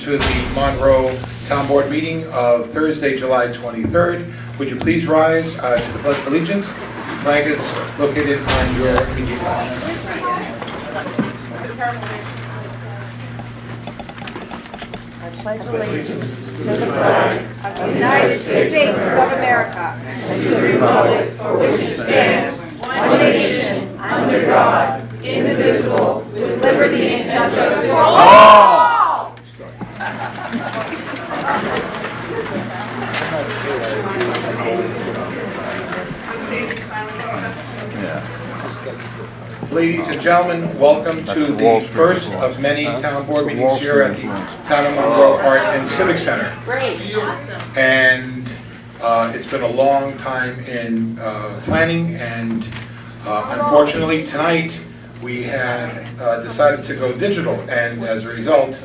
to the Monroe Town Board meeting of Thursday, July 23rd. Would you please rise to the Pledge of Allegiance? The flag is located on your immediate left. I pledge allegiance to the flag of the United States of America and to the republic for which it stands, one nation, under God, indivisible, with liberty and justice for all. Ladies and gentlemen, welcome to the first of many town board meetings here at the Town of Monroe Art and Civic Center. Great, awesome. And it's been a long time in planning, and unfortunately tonight we had decided to go digital, and as a result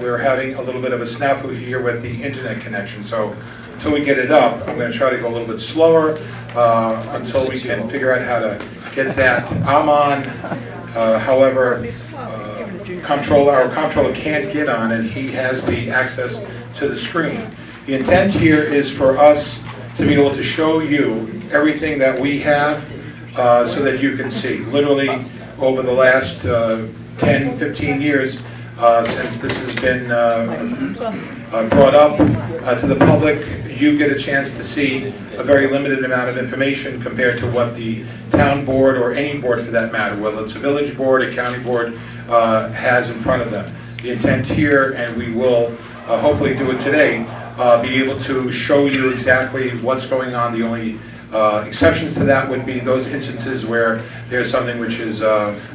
we're having a little bit of a snafu here with the internet connection. So until we get it up, I'm going to try to go a little bit slower until we can figure out how to get that. I'm on, however, our comptroller can't get on, and he has the access to the screen. The intent here is for us to be able to show you everything that we have so that you can see. Literally, over the last 10, 15 years, since this has been brought up to the public, you get a chance to see a very limited amount of information compared to what the town board, or any board for that matter, whether it's a village board, a county board, has in front of them. The intent here, and we will hopefully do it today, be able to show you exactly what's going on. The only exceptions to that would be those instances where there's something which is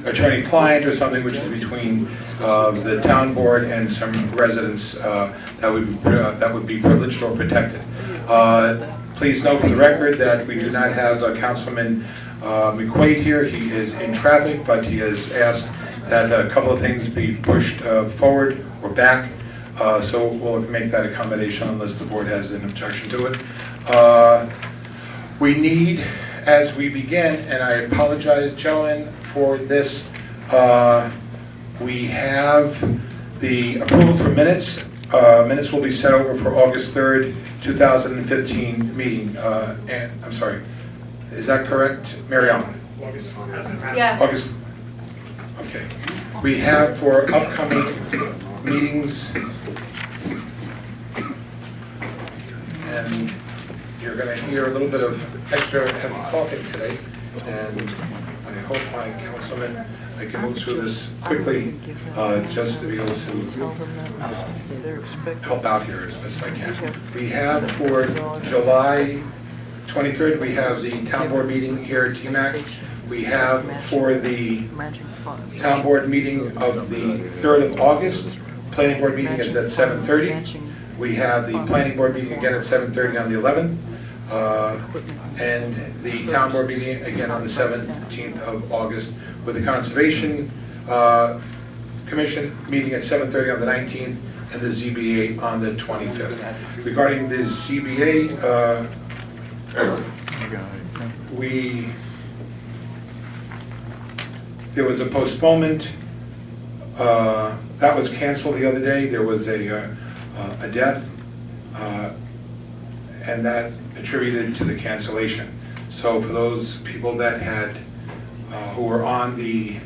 attorney-client, or something which is between the town board and some residents that would be privileged or protected. Please note for the record that we do not have Councilman McQuaid here. He is in traffic, but he has asked that a couple of things be pushed forward or back, so we'll make that accommodation unless the board has an objection to it. We need, as we begin, and I apologize, Joanne, for this, we have the approval for minutes. Minutes will be sent over for August 3rd, 2015 meeting. And I'm sorry, is that correct, Mary Ellen? Yeah. August. Okay. We have for upcoming meetings, and you're going to hear a little bit of extra heavy talking today, and I hope my councilman, I can move through this quickly, just to be able to help out here as best I can. We have for July 23rd, we have the town board meeting here at TMAC. We have for the town board meeting of the 3rd of August, planning board meeting is at 7:30. We have the planning board meeting again at 7:30 on the 11th. And the town board meeting again on the 17th of August, with the Conservation Commission meeting at 7:30 on the 19th, and the ZBA on the 25th. Regarding the ZBA, there was a postponement that was canceled the other day. There was a death, and that attributed to the cancellation. So for those people that had, who were on the,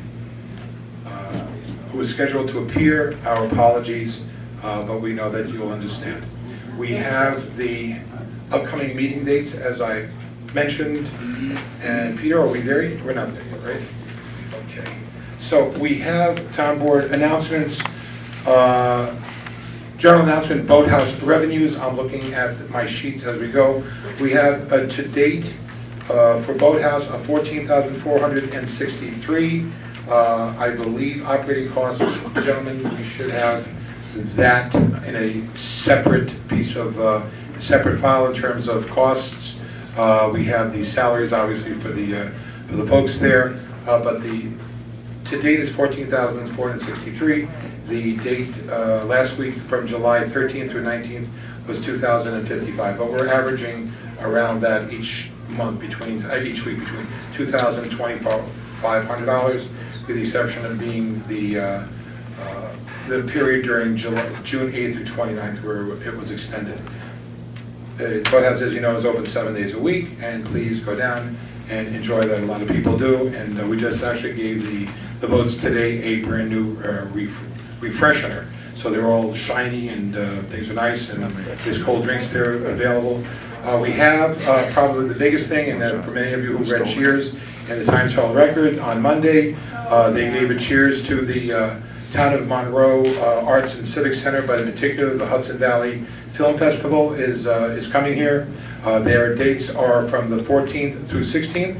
who was scheduled to appear, our apologies, but we know that you'll understand. We have the upcoming meeting dates, as I mentioned, and Peter, are we there yet? We're not there yet, right? Okay. So we have town board announcements. General announcement, boathouse revenues. I'm looking at my sheets as we go. We have to date for boathouse of $14,463. I believe operating costs, gentlemen, we should have that in a separate piece of separate file in terms of costs. We have the salaries, obviously, for the folks there, but the to date is $14,463. The date last week from July 13th through 19th was $2,055, but we're averaging around that each month between each week between $2,000 and $2,500, with the exception of being the the period during June 8th through 29th where it was extended. The boathouse, as you know, is open 7 days a week, and please go down and enjoy that. A lot of people do, and we just actually gave the boats today a brand new refreshener. So they're all shiny and things are nice, and there's cold drinks there available. We have probably the biggest thing, and for many of you who read Cheers in the Times Herald Record on Monday, they gave a cheers to the Town of Monroe Arts and Civic Center, but in particular the Hudson Valley Film Festival is coming here. Their dates are from the 14th through 16th.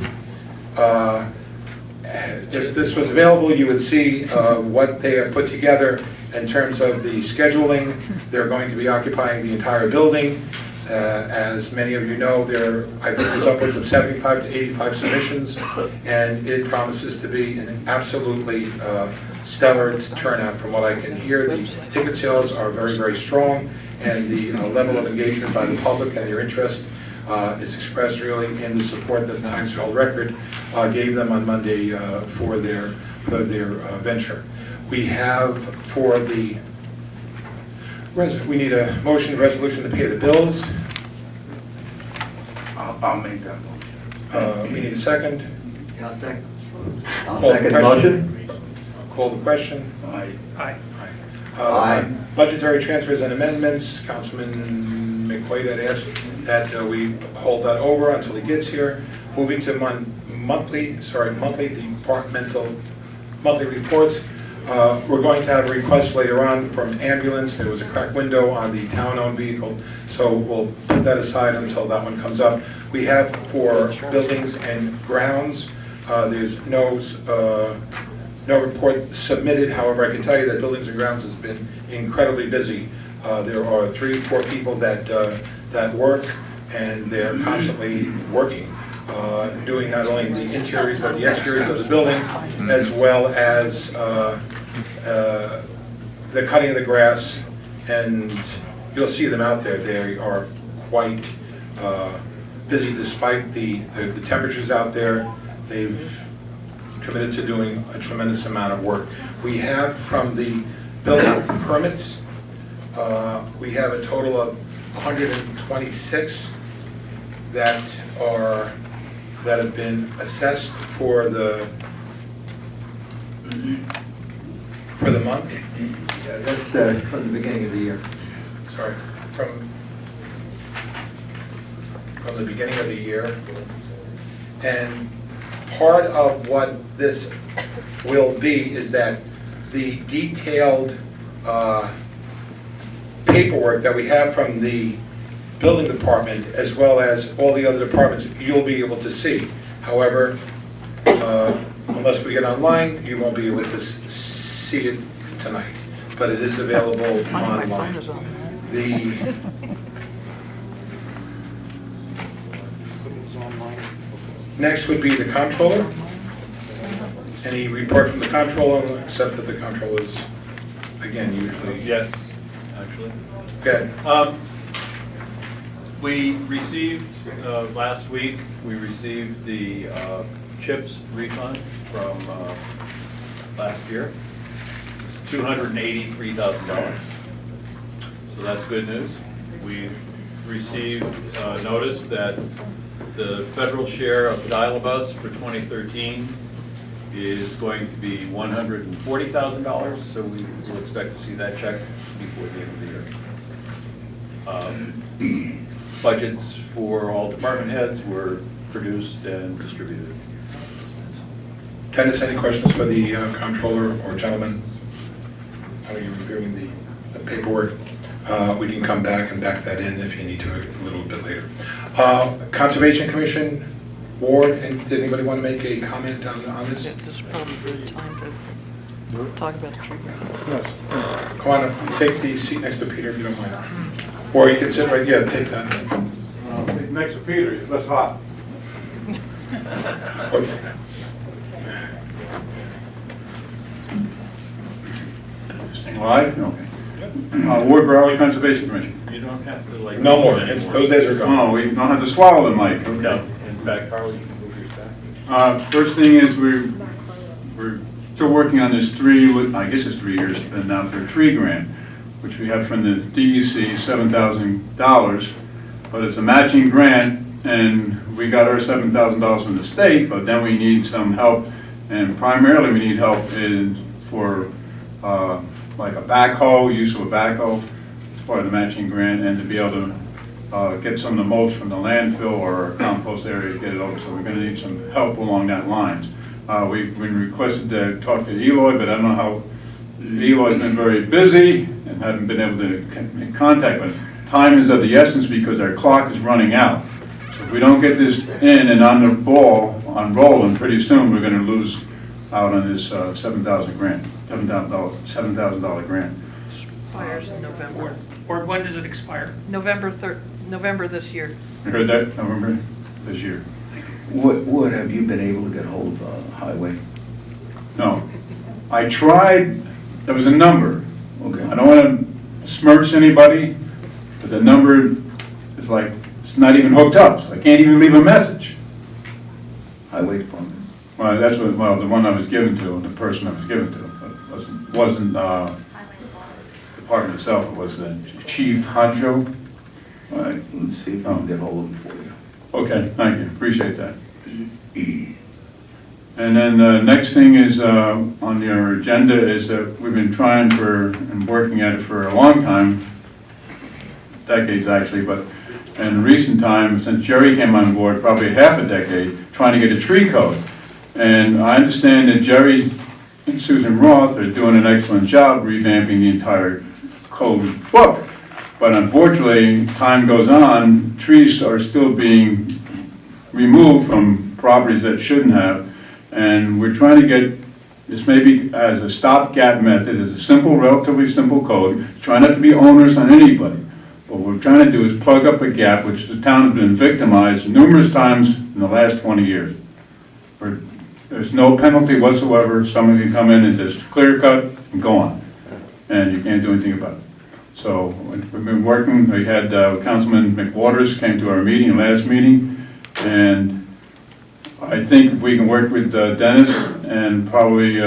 If this was available, you would see what they have put together in terms of the scheduling. They're going to be occupying the entire building. As many of you know, I think there's upwards of 75 to 85 submissions, and it promises to be an absolutely stellar turnout. From what I can hear, the ticket sales are very, very strong, and the level of engagement by the public and their interest is expressed really in the support that the Times Herald Record gave them on Monday for their venture. We have for the we need a motion, resolution to pay the bills. I'll make that motion. We need a second. I'll second. Call the Second question. motion. Call the question. Aye. Aye. Aye. Budgetary transfers and amendments. Councilman McQuaid had asked that we hold that over until he gets here. Moving to monthly departmental monthly reports. We're going to have a request later on from ambulance. There was a cracked window on the town-owned vehicle, so we'll put that aside until that one comes up. We have for buildings and grounds, there's no report submitted. However, I can tell you that buildings and grounds has been incredibly busy. There are 3 or 4 people that work, and they're constantly working, doing not only the interiors but the exteriors of the building, as well as the cutting of the grass, and you'll see them out there. They are quite busy despite the temperatures out there. They've committed to doing a tremendous amount of work. We have from the building permits, we have a total of 126 that have been assessed for the month. Yeah, that's from the beginning of the year. Sorry, from the beginning of the year. And part of what this will be is that the detailed paperwork that we have from the building department, as well as all the other departments, you'll be able to see. However, unless we get online, you won't be able to see it tonight, but it is available online. Next would be the comptroller. Any report from the comptroller, except that the comptroller is, again, usually... Yes, actually. Okay. We received, last week, we received the CHIPS refund from last year. It's $283,000. So that's good news. We received notice that the federal share of Dial-A-Bus for 2013 is going to be $140,000, so we will expect to see that check before the end of the year. Budgets for all department heads were produced and distributed. Dennis, any questions for the comptroller or gentleman? How are you reviewing the paperwork? We can come back and back that in if you need to a little bit later. Conservation Commission board, and did anybody want to make a comment on this? Yeah, this is probably a good time to talk about the tree. Yes. Come on up, take the seat next to Peter if you don't mind. Or you can sit right, yeah, take that. Next to Peter, it's less hot. Okay. Staying live? Okay. Ward Valley Conservation Commission. You don't have to like... No more, those days are gone. Oh, we don't have to swallow the mic. No, Okay. in fact, Carl, you can move yours back. First thing is we're still working on this I guess it's 3 years now for a tree grant, which we have from the DEC, $7,000, but it's a matching grant, and we got our $7,000 from the state, but then we need some help, and primarily we need help for like a backhoe, use of a backhoe, as part of the matching grant, and to be able to get some of the mulch from the landfill or compost area, get it over, so we're gonna need some help along that lines. We've been requested to talk to Eloy, but I don't know how, Eloy's been very busy and haven't been able to make contact with him. Time is of the essence because our clock is running out. So if we don't get this in and on the ball, on rolling, pretty soon we're gonna lose out on this $7,000 grant, $7,000 grant. Expires in November. Or when does it expire? November this year. You heard that, November this year? Wood, have you been able to get hold of Highway? No. I tried, there was a number. Okay. I don't want to smirch anybody, but the number is like, it's not even hooked up, so I can't even leave a message. Highway Department? Well, that's what, well, the one I was given to, the person I was given to, wasn't the department itself, it was the chief honcho. All right, let's see if I can get hold of him for you. Okay, thank you, appreciate that. And then the next thing is, on your agenda is that we've been trying for, and working at it for a long time, decades actually, but in recent time, since Jerry came on board, probably half a decade, trying to get a tree code. And I understand that Jerry and Susan Roth are doing an excellent job revamping the entire code book. But unfortunately, time goes on, trees are still being removed from properties that shouldn't have. And we're trying to get, this maybe as a stopgap method, as a simple, relatively simple code, try not to be onerous on anybody. What we're trying to do is plug up a gap, which the town has been victimized numerous times in the last 20 years. Where there's no penalty whatsoever, someone can come in and just clear cut and go on. And you can't do anything about it. So we've been working, we had Councilman McWaters came to our meeting, last meeting, and I think if we can work with Dennis and probably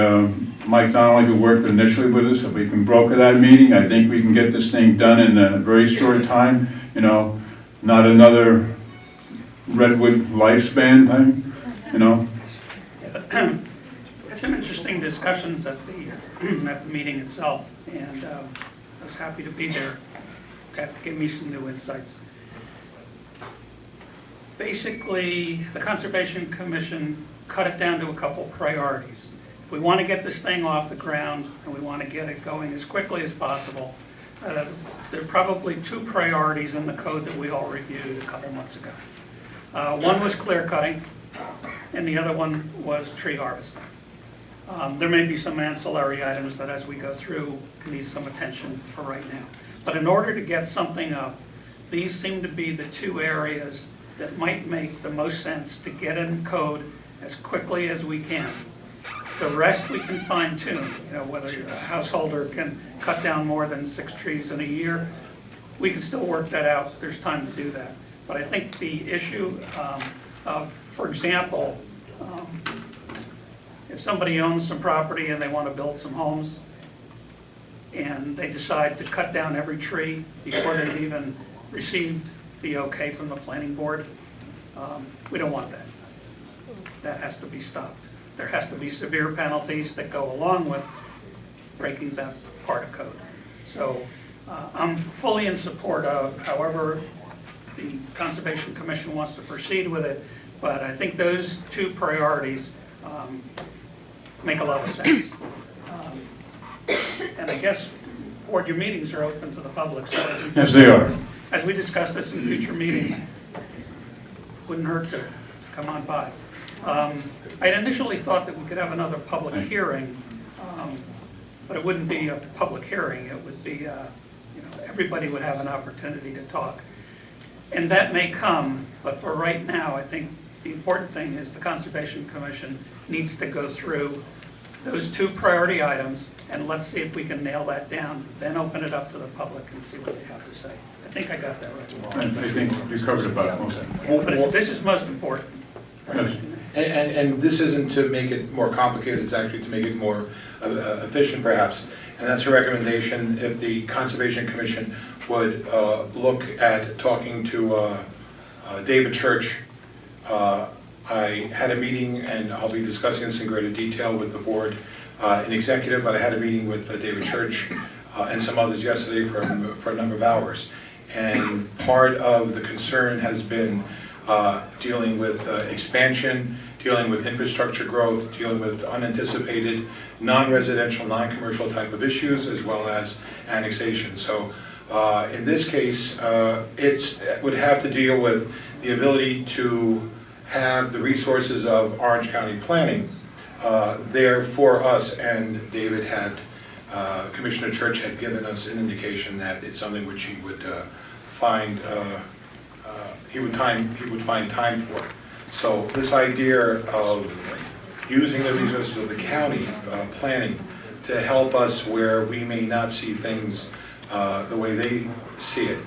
Mike Donnelly, who worked initially with us, if we can broker that meeting, I think we can get this thing done in a very short time, you know, not another redwood lifespan thing, you know. Had some interesting discussions at the meeting itself, and I was happy to be there. That gave me some new insights. Basically, the Conservation Commission cut it down to a couple priorities. If we want to get this thing off the ground and we want to get it going as quickly as possible, there are probably two priorities in the code that we all reviewed a couple months ago. One was clear cutting, and the other one was tree harvesting. There may be some ancillary items that as we go through need some attention for right now. But in order to get something up, these seem to be the two areas that might make the most sense to get in code as quickly as we can. The rest we can fine tune, you know, whether a householder can cut down more than 6 trees in a year, we can still work that out, there's time to do that. But I think the issue of, for example, if somebody owns some property and they want to build some homes, and they decide to cut down every tree before they've even received the okay from the planning board, we don't want that. That has to be stopped. There has to be severe penalties that go along with breaking that part of code. So I'm fully in support of however the Conservation Commission wants to proceed with it, but I think those two priorities make a lot of sense. And I guess, board, your meetings are open to the public, so Yes, they are. as we discuss this in future meetings, wouldn't hurt to come on by. I had initially thought that we could have another public hearing, but it wouldn't be a public hearing. It would be, you know, everybody would have an opportunity to talk. And that may come, but for right now, I think the important thing is the Conservation Commission needs to go through those two priority items, and let's see if we can nail that down, then open it up to the public and see what they have to say. I think I got that right. I think you covered about most of it. But this is most important. Yes. And this isn't to make it more complicated, it's actually to make it more efficient perhaps. And that's a recommendation, if the Conservation Commission would look at talking to David Church. I had a meeting, and I'll be discussing this in greater detail with the board in executive, but I had a meeting with David Church and some others yesterday for a number of hours. And part of the concern has been dealing with expansion, dealing with infrastructure growth, dealing with unanticipated non-residential, non-commercial type of issues, as well as annexation. So in this case, it would have to deal with the ability to have the resources of Orange County Planning there for us, and David had, Commissioner Church had given us an indication that it's something which he would find, he would find time for. So this idea of using the resources of the county planning to help us where we may not see things the way they see it,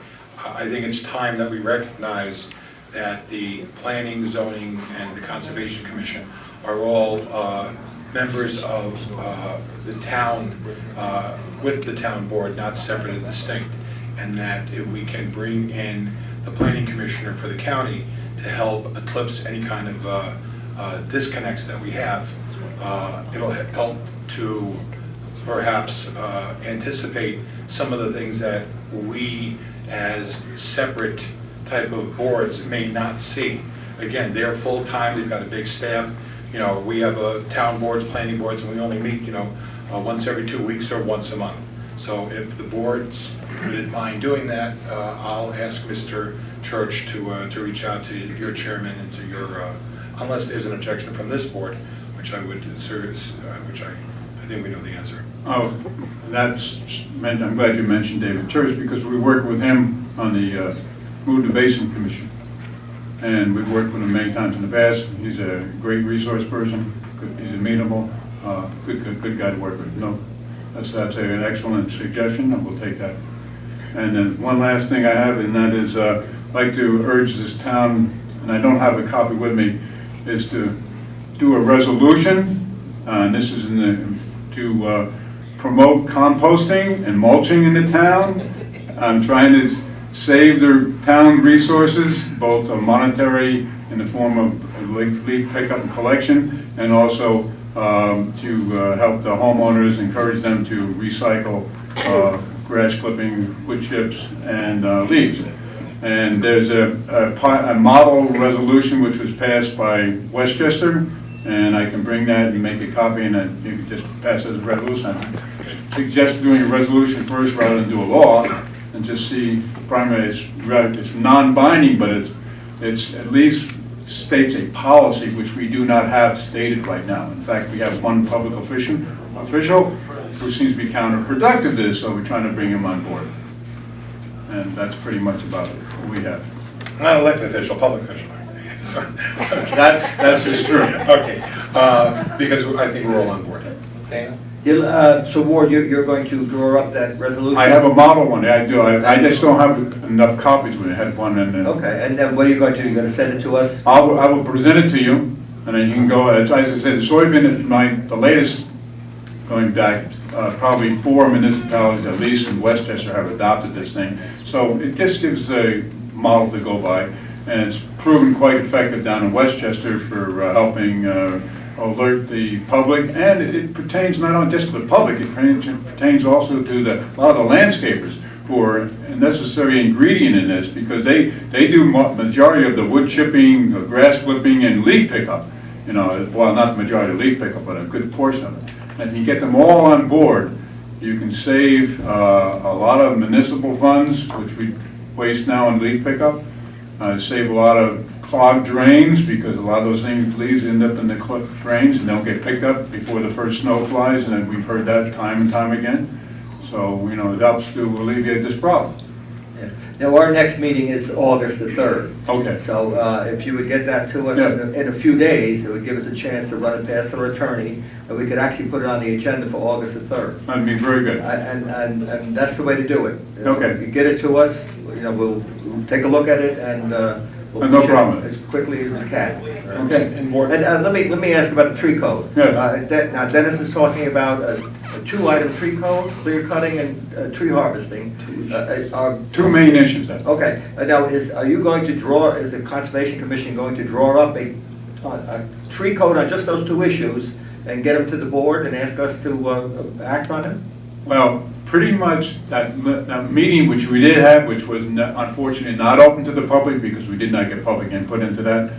I think it's time that we recognize that the Planning, Zoning, and the Conservation Commission are all members of the town, with the town board, not separate and distinct, and that if we can bring in the Planning Commissioner for the county to help eclipse any kind of disconnects that we have, it'll help to perhaps anticipate some of the things that we as separate type of boards may not see. Again, they're full-time, they've got a big staff. You know, we have town boards, planning boards, and we only meet, you know, once every 2 weeks or once a month. So if the boards wouldn't mind doing that, I'll ask Mr. Church to reach out to your chairman and to your, unless there's an objection from this board, which I would service, which I think we know the answer. Oh, that's meant, I'm glad you mentioned David Church, because we work with him on the Monroe Basin Commission. And we've worked with him many times in the past. He's a great resource person, he's amenable, good guy to work with. No, that's an excellent suggestion, and we'll take that. And then one last thing I have, and that is, I'd like to urge this town, and I don't have a copy with me, is to do a resolution, and this is to promote composting and mulching in the town. I'm trying to save their town resources, both monetary in the form of leaf pickup and collection, and also to help the homeowners, encourage them to recycle grass clipping, wood chips, and leaves. And there's a model resolution which was passed by Westchester, and I can bring that and make a copy, and then you can just pass it as a resolution. I suggest doing a resolution first rather than do a law, and just see, primarily it's non-binding, but it's at least states a policy which we do not have stated right now. In fact, we have one public official who seems to be counterproductive to this, so we're trying to bring him on board. And that's pretty much about it, what we have. Not elected official, public official. That's just true. Okay, because I think we're all on board. Dana? So Ward, you're going to draw up that resolution? I have a model one, I do. I just don't have enough copies when I had one. And Okay, and then what are you going to do? You're going to send it to us? I will present it to you, and then you can go, as I said, it's already been the latest, going back, probably 4 municipalities at least in Westchester have adopted this thing. So it just gives a model to go by, and it's proven quite effective down in Westchester for helping alert the public, and it pertains not only just to the public, it pertains also to a lot of the landscapers who are a necessary ingredient in this, because they do majority of the wood chipping, the grass clipping, and leaf pickup. You know, well, not the majority of leaf pickup, but a good portion of it. And if you get them all on board, you can save a lot of municipal funds, which we waste now on leaf pickup. Save a lot of clogged drains, because a lot of those leaves end up in the drains and don't get picked up before the first snow flies, and we've heard that time and time again. So, you know, it helps to alleviate this problem. Yeah. Now, our next meeting is August the 3rd. Okay. So if you would get that to us in a few days, it would give us a chance to run it past our attorney, and we could actually put it on the agenda for August the 3rd. That'd be very good. And that's the way to do it. Okay. If you get it to us, you know, we'll take a look at it, and We'll No push it problem. as quickly as we can. Okay, and board, And let me ask about the tree code. Yes. Now Dennis is talking about a two-item tree code, clear cutting and tree harvesting. Two main issues then. Okay, now are you going to draw, is the Conservation Commission going to draw up a tree code on just those two issues and get them to the board and ask us to act on it? Well, pretty much that meeting which we did have, which was unfortunately not open to the public because we did not get public input into that,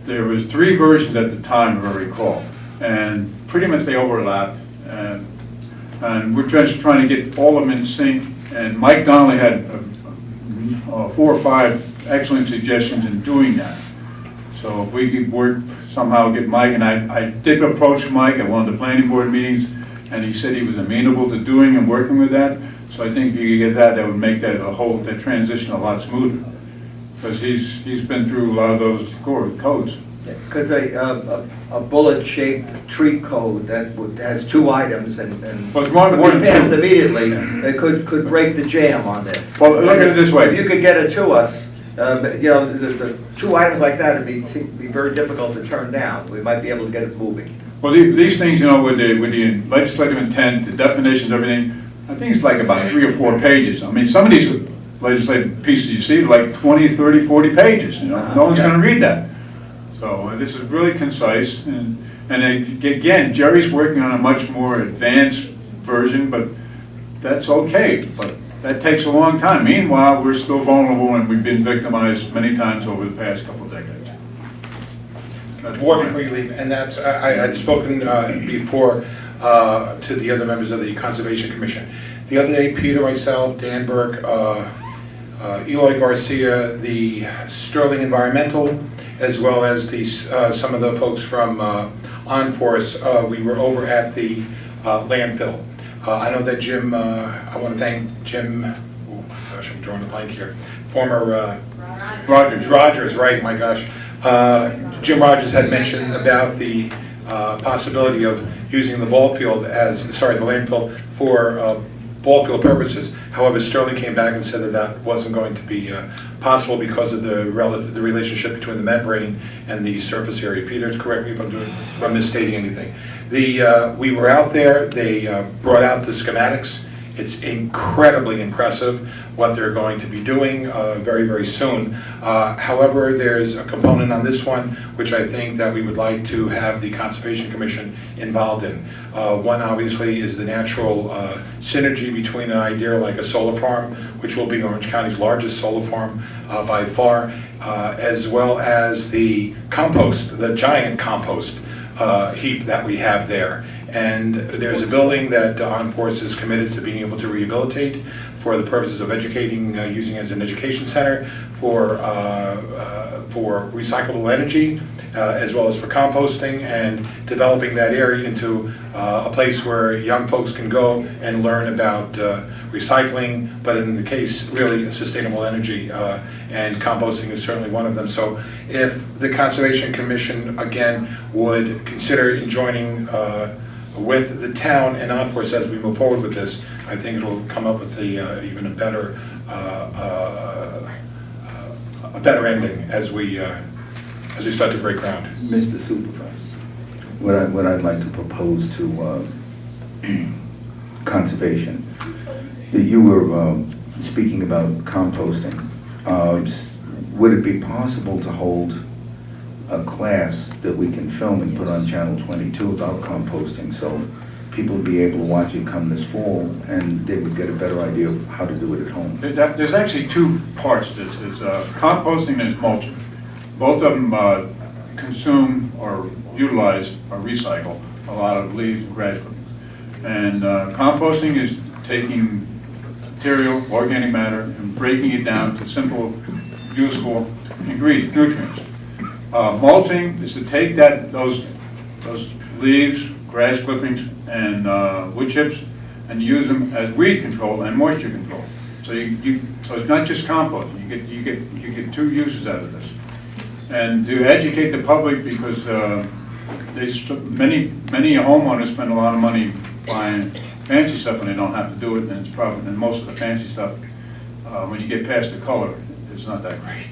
there was three versions at the time, if I recall, and pretty much they overlapped. And we're just trying to get all of them in sync. And Mike Donnelly had 4 or 5 excellent suggestions in doing that. So if we could work somehow, get Mike, and I did approach Mike at one of the planning board meetings, and he said he was amenable to doing and working with that. So I think if you could get that, that would make that transition a lot smoother. Because he's been through a lot of those codes. Because a bullet-shaped tree code that has 2 items and Well, it's more could than be passed two. immediately, it could break the jam on this. Well, look at it this way. If you could get it to us, you know, the 2 items like that would be very difficult to turn down. We might be able to get it moving. Well, these things, you know, with the legislative intent, the definitions, everything, I think it's like about 3 or 4 pages. I mean, some of these legislative pieces you see, like 20, 30, 40 pages, you know, no one's Yeah. gonna read that. So this is really concise, and again, Jerry's working on a much more advanced version, but that's okay, but that takes a long time. Meanwhile, we're still vulnerable, and we've been victimized many times over the past couple of decades. That's board fine. before you leave, and that's, I'd spoken before to the other members of the Conservation Commission. The other day, Peter, myself, Dan Burke, Eloy Garcia, the Sterling Environmental, as well as the some of the folks from OnForce, we were over at the landfill. I know that Jim, I want to thank Jim, oh gosh, I'm drawing a blank here, former Rogers, right, my gosh. Jim Rogers had mentioned about the possibility of using the ball field the landfill for ball field purposes. However, Sterling came back and said that that wasn't going to be possible because of the relationship between the membrane and the surface area. Peter, correct me if I'm misstating anything. We were out there, they brought out the schematics. It's incredibly impressive what they're going to be doing very, very soon. However, there's a component on this one which I think that we would like to have the Conservation Commission involved in. One obviously is the natural synergy between an idea like a solar farm, which will be Orange County's largest solar farm by far, as well as the compost, the giant compost heap that we have there. And there's a building that OnForce is committed to being able to rehabilitate for the purposes of educating, using as an education center for recyclable energy, as well as for composting, and developing that area into a place where young folks can go and learn about recycling, but in the case, really, sustainable energy, and composting is certainly one of them. So if the Conservation Commission, again, would consider joining with the town and OnForce as we move forward with this, I think it'll come up with even a better ending as we start to break ground. Mr. Supervisor, what I'd like to propose to Conservation, that you were speaking about composting. Would it be possible to hold a class that we can film and put on Channel 22 about composting, so people would be able to watch it come this fall, and they would get a better idea of how to do it at home? There's actually 2 parts to this. There's composting and mulching. Both of them consume or utilize or recycle a lot of leaves and grass clippings. And composting is taking material, organic matter, and breaking it down to simple, useful ingredients, nutrients. Mulching is to take those leaves, grass clippings, and wood chips, and use them as weed control and moisture control. So so it's not just composting. You get 2 uses out of this. And to educate the public, because many homeowners spend a lot of money buying fancy stuff when they don't have to do it, and most of the fancy stuff, when you get past the color, it's not that great.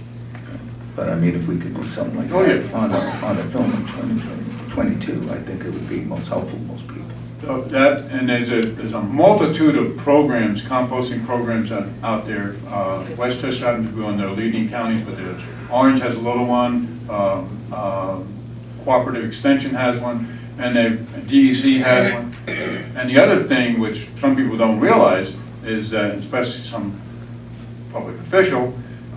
But I mean, if we could do something like Oh, that yeah. on a film in 2022, I think it would be most helpful to most people. So that, and there's a multitude of programs, composting programs out there. Westchester happens to be one of their leading counties, but there's, Orange has a little one, Cooperative Extension has one, and DEC has one. And the other thing, which some people don't realize, is that, especially some public official,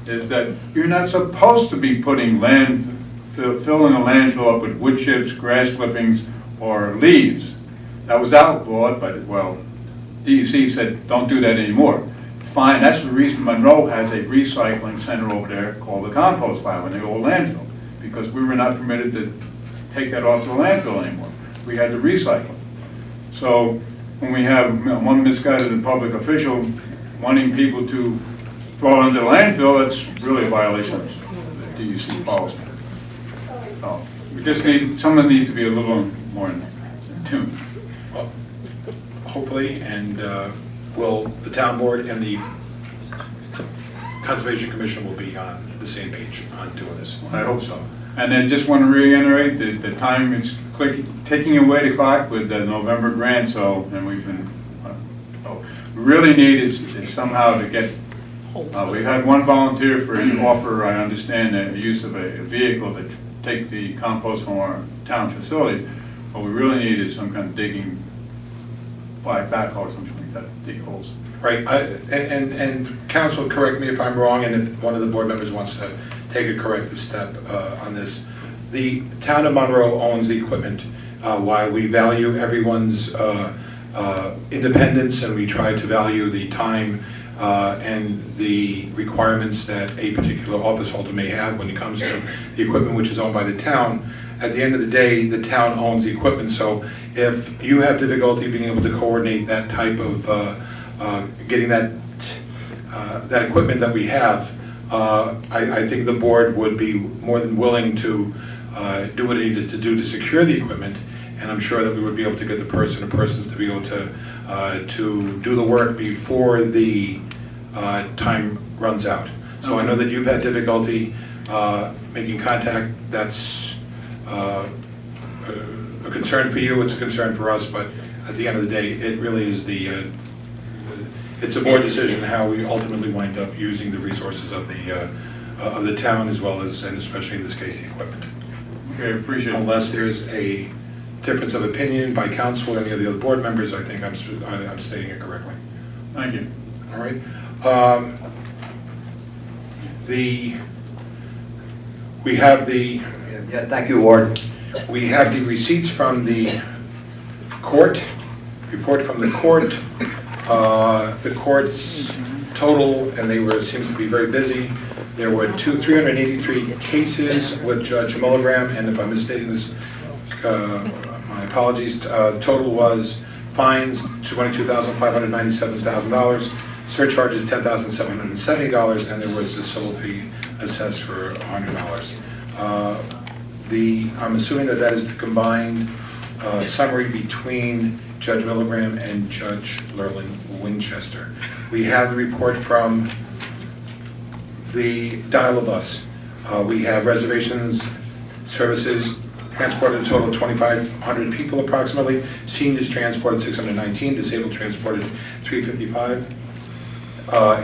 is that you're not supposed to be putting filling a landfill up with wood chips, grass clippings, or leaves. That was outlawed, but, well, DEC said, don't do that anymore. Fine, that's the reason Monroe has a recycling center over there called the compost pile in the old landfill, because we were not permitted to take that off the landfill anymore. We had to recycle. So when we have one misguided public official wanting people to throw it into the landfill, that's really a violation of the DEC policy. So we just need, someone needs to be a little more in tune. Well, hopefully, and the town board and the Conservation Commission will be on the same page on doing this. I hope so. And then just want to reiterate that the time is ticking away the clock with the November grant, so, and we've been, we really need is somehow to get, we've had one volunteer for an offer, I understand, the use of a vehicle to take the compost from our town facilities. What we really need is some kind of digging, backhoe or something like that, dig holes. Right, and council, correct me if I'm wrong, and if one of the board members wants to take a corrective step on this. The town of Monroe owns the equipment. While we value everyone's independence and we try to value the time and the requirements that a particular office holder may have when it comes to the equipment which is owned by the town, at the end of the day, the town owns the equipment. So if you have difficulty being able to coordinate that type of getting that equipment that we have, I think the board would be more than willing to do what it needed to do to secure the equipment, and I'm sure that we would be able to get the person or persons to be able to do the work before the time runs out. So I know that you've had difficulty making contact. That's a concern for you, it's a concern for us, but at the end of the day, it really is it's a board decision how we ultimately wind up using the resources of the town, as well as, and especially in this case, the equipment. Okay, appreciate it. Unless there's a difference of opinion by council or any of the other board members, I think I'm stating it correctly. Thank you. All right. We have the Yeah, thank you, Ward. We have the receipts from the court, report from the court. The court's total, and they were, seems to be very busy. There were 383 cases with Judge Milligram, and if I'm misstating this, my apologies. Total was fines, $22,597,000, surcharges $10,770, and there was a civil fee assessed for $100. I'm assuming that is the combined summary between Judge Milligram and Judge Lerlin Winchester. We have the report from the dial-a-bus. We have reservations, services, transported a total of 2,500 people approximately. Seniors transported 619, disabled transported 355.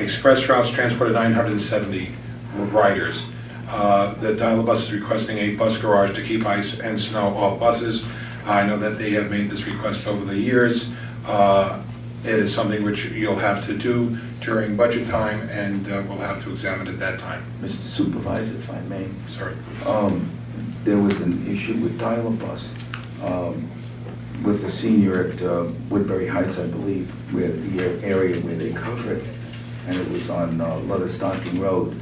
Express routes transported 970 riders. The dial-a-bus is requesting a bus garage to keep ice and snow off buses. I know that they have made this request over the years. It is something which you'll have to do during budget time, and we'll have to examine at that time. Mr. Supervisor, if I may. Sorry. There was an issue with dial-a-bus with the senior at Woodbury Heights, I believe, where the area where they cover it, and it was on Leatherstocking Road.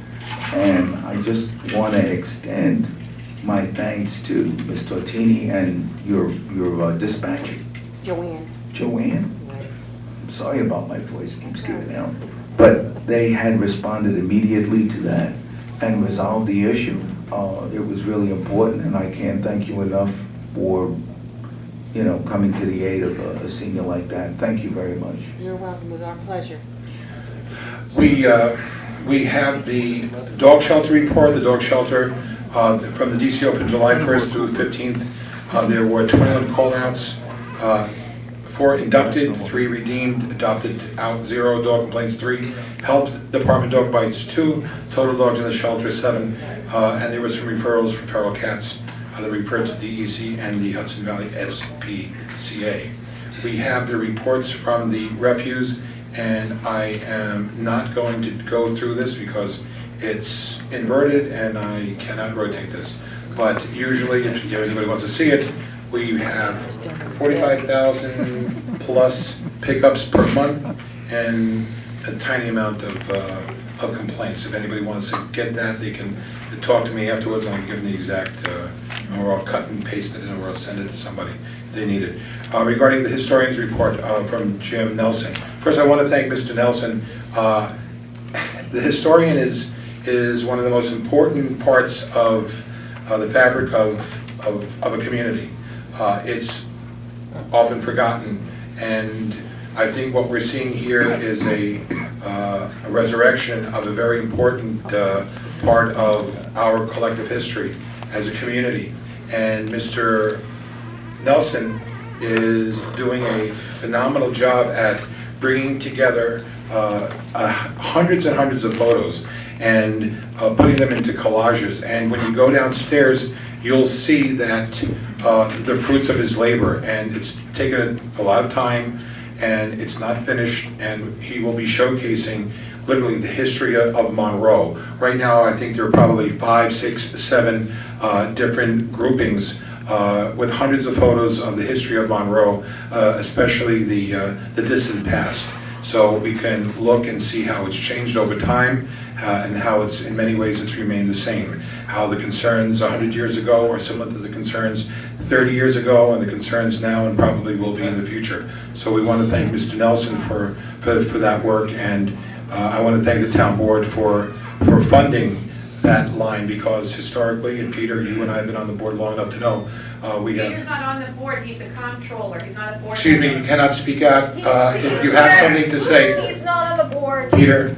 And I just want to extend my thanks to Ms. Tortini and your dispatcher. Joanne. I'm sorry about my voice, keeps giving out. But they had responded immediately to that and resolved the issue. It was really important, and I can't thank you enough for, coming to the aid of a senior like that. Thank you very much. You're welcome, it was our pleasure. We We have the dog shelter report. The dog shelter from the DCO from July 1st through 15th. There were 21 call-outs, 4 inducted, 3 redeemed, adopted out 0 dog complaints 3, health department dog bites 2, total dogs in the shelter 7, and there were some referrals for feral cats that referred to DEC and the Hudson Valley SPCA. We have the reports from the refuse, and I am not going to go through this because it's inverted and I cannot rotate this. But usually, if anybody wants to see it, we have 45,000 plus pickups per month and a tiny amount of complaints. If anybody wants to get that, they can talk to me afterwards and I can give them the exact, or I'll cut and paste it or I'll send it to somebody if they need it. Regarding the historian's report from Jim Nelson. First, I want to thank Mr. Nelson. The historian is one of the most important parts of the fabric of a community. It's often forgotten, and I think what we're seeing here is a resurrection of a very important part of our collective history as a community. And Mr. Nelson is doing a phenomenal job at bringing together hundreds and hundreds of photos and putting them into collages. And when you go downstairs, you'll see that the fruits of his labor, and it's taken a lot of time, and it's not finished, and he will be showcasing literally the history of Monroe. Right now, I think there are probably 5, 6, 7 different groupings with hundreds of photos of the history of Monroe, especially the distant past. So we can look and see how it's changed over time, and how it's, in many ways, it's remained the same. How the concerns 100 years ago are similar to the concerns 30 years ago, and the concerns now and probably will be in the future. So we want to thank Mr. Nelson for that work, and I want to thank the town board for funding that line, because historically, and Peter, you and I have been on the board long enough to know, we have... Peter's not on the board, he's the comptroller, he's not a board member. Excuse me, you cannot speak out. If you have something to say... He's not on the board. Peter,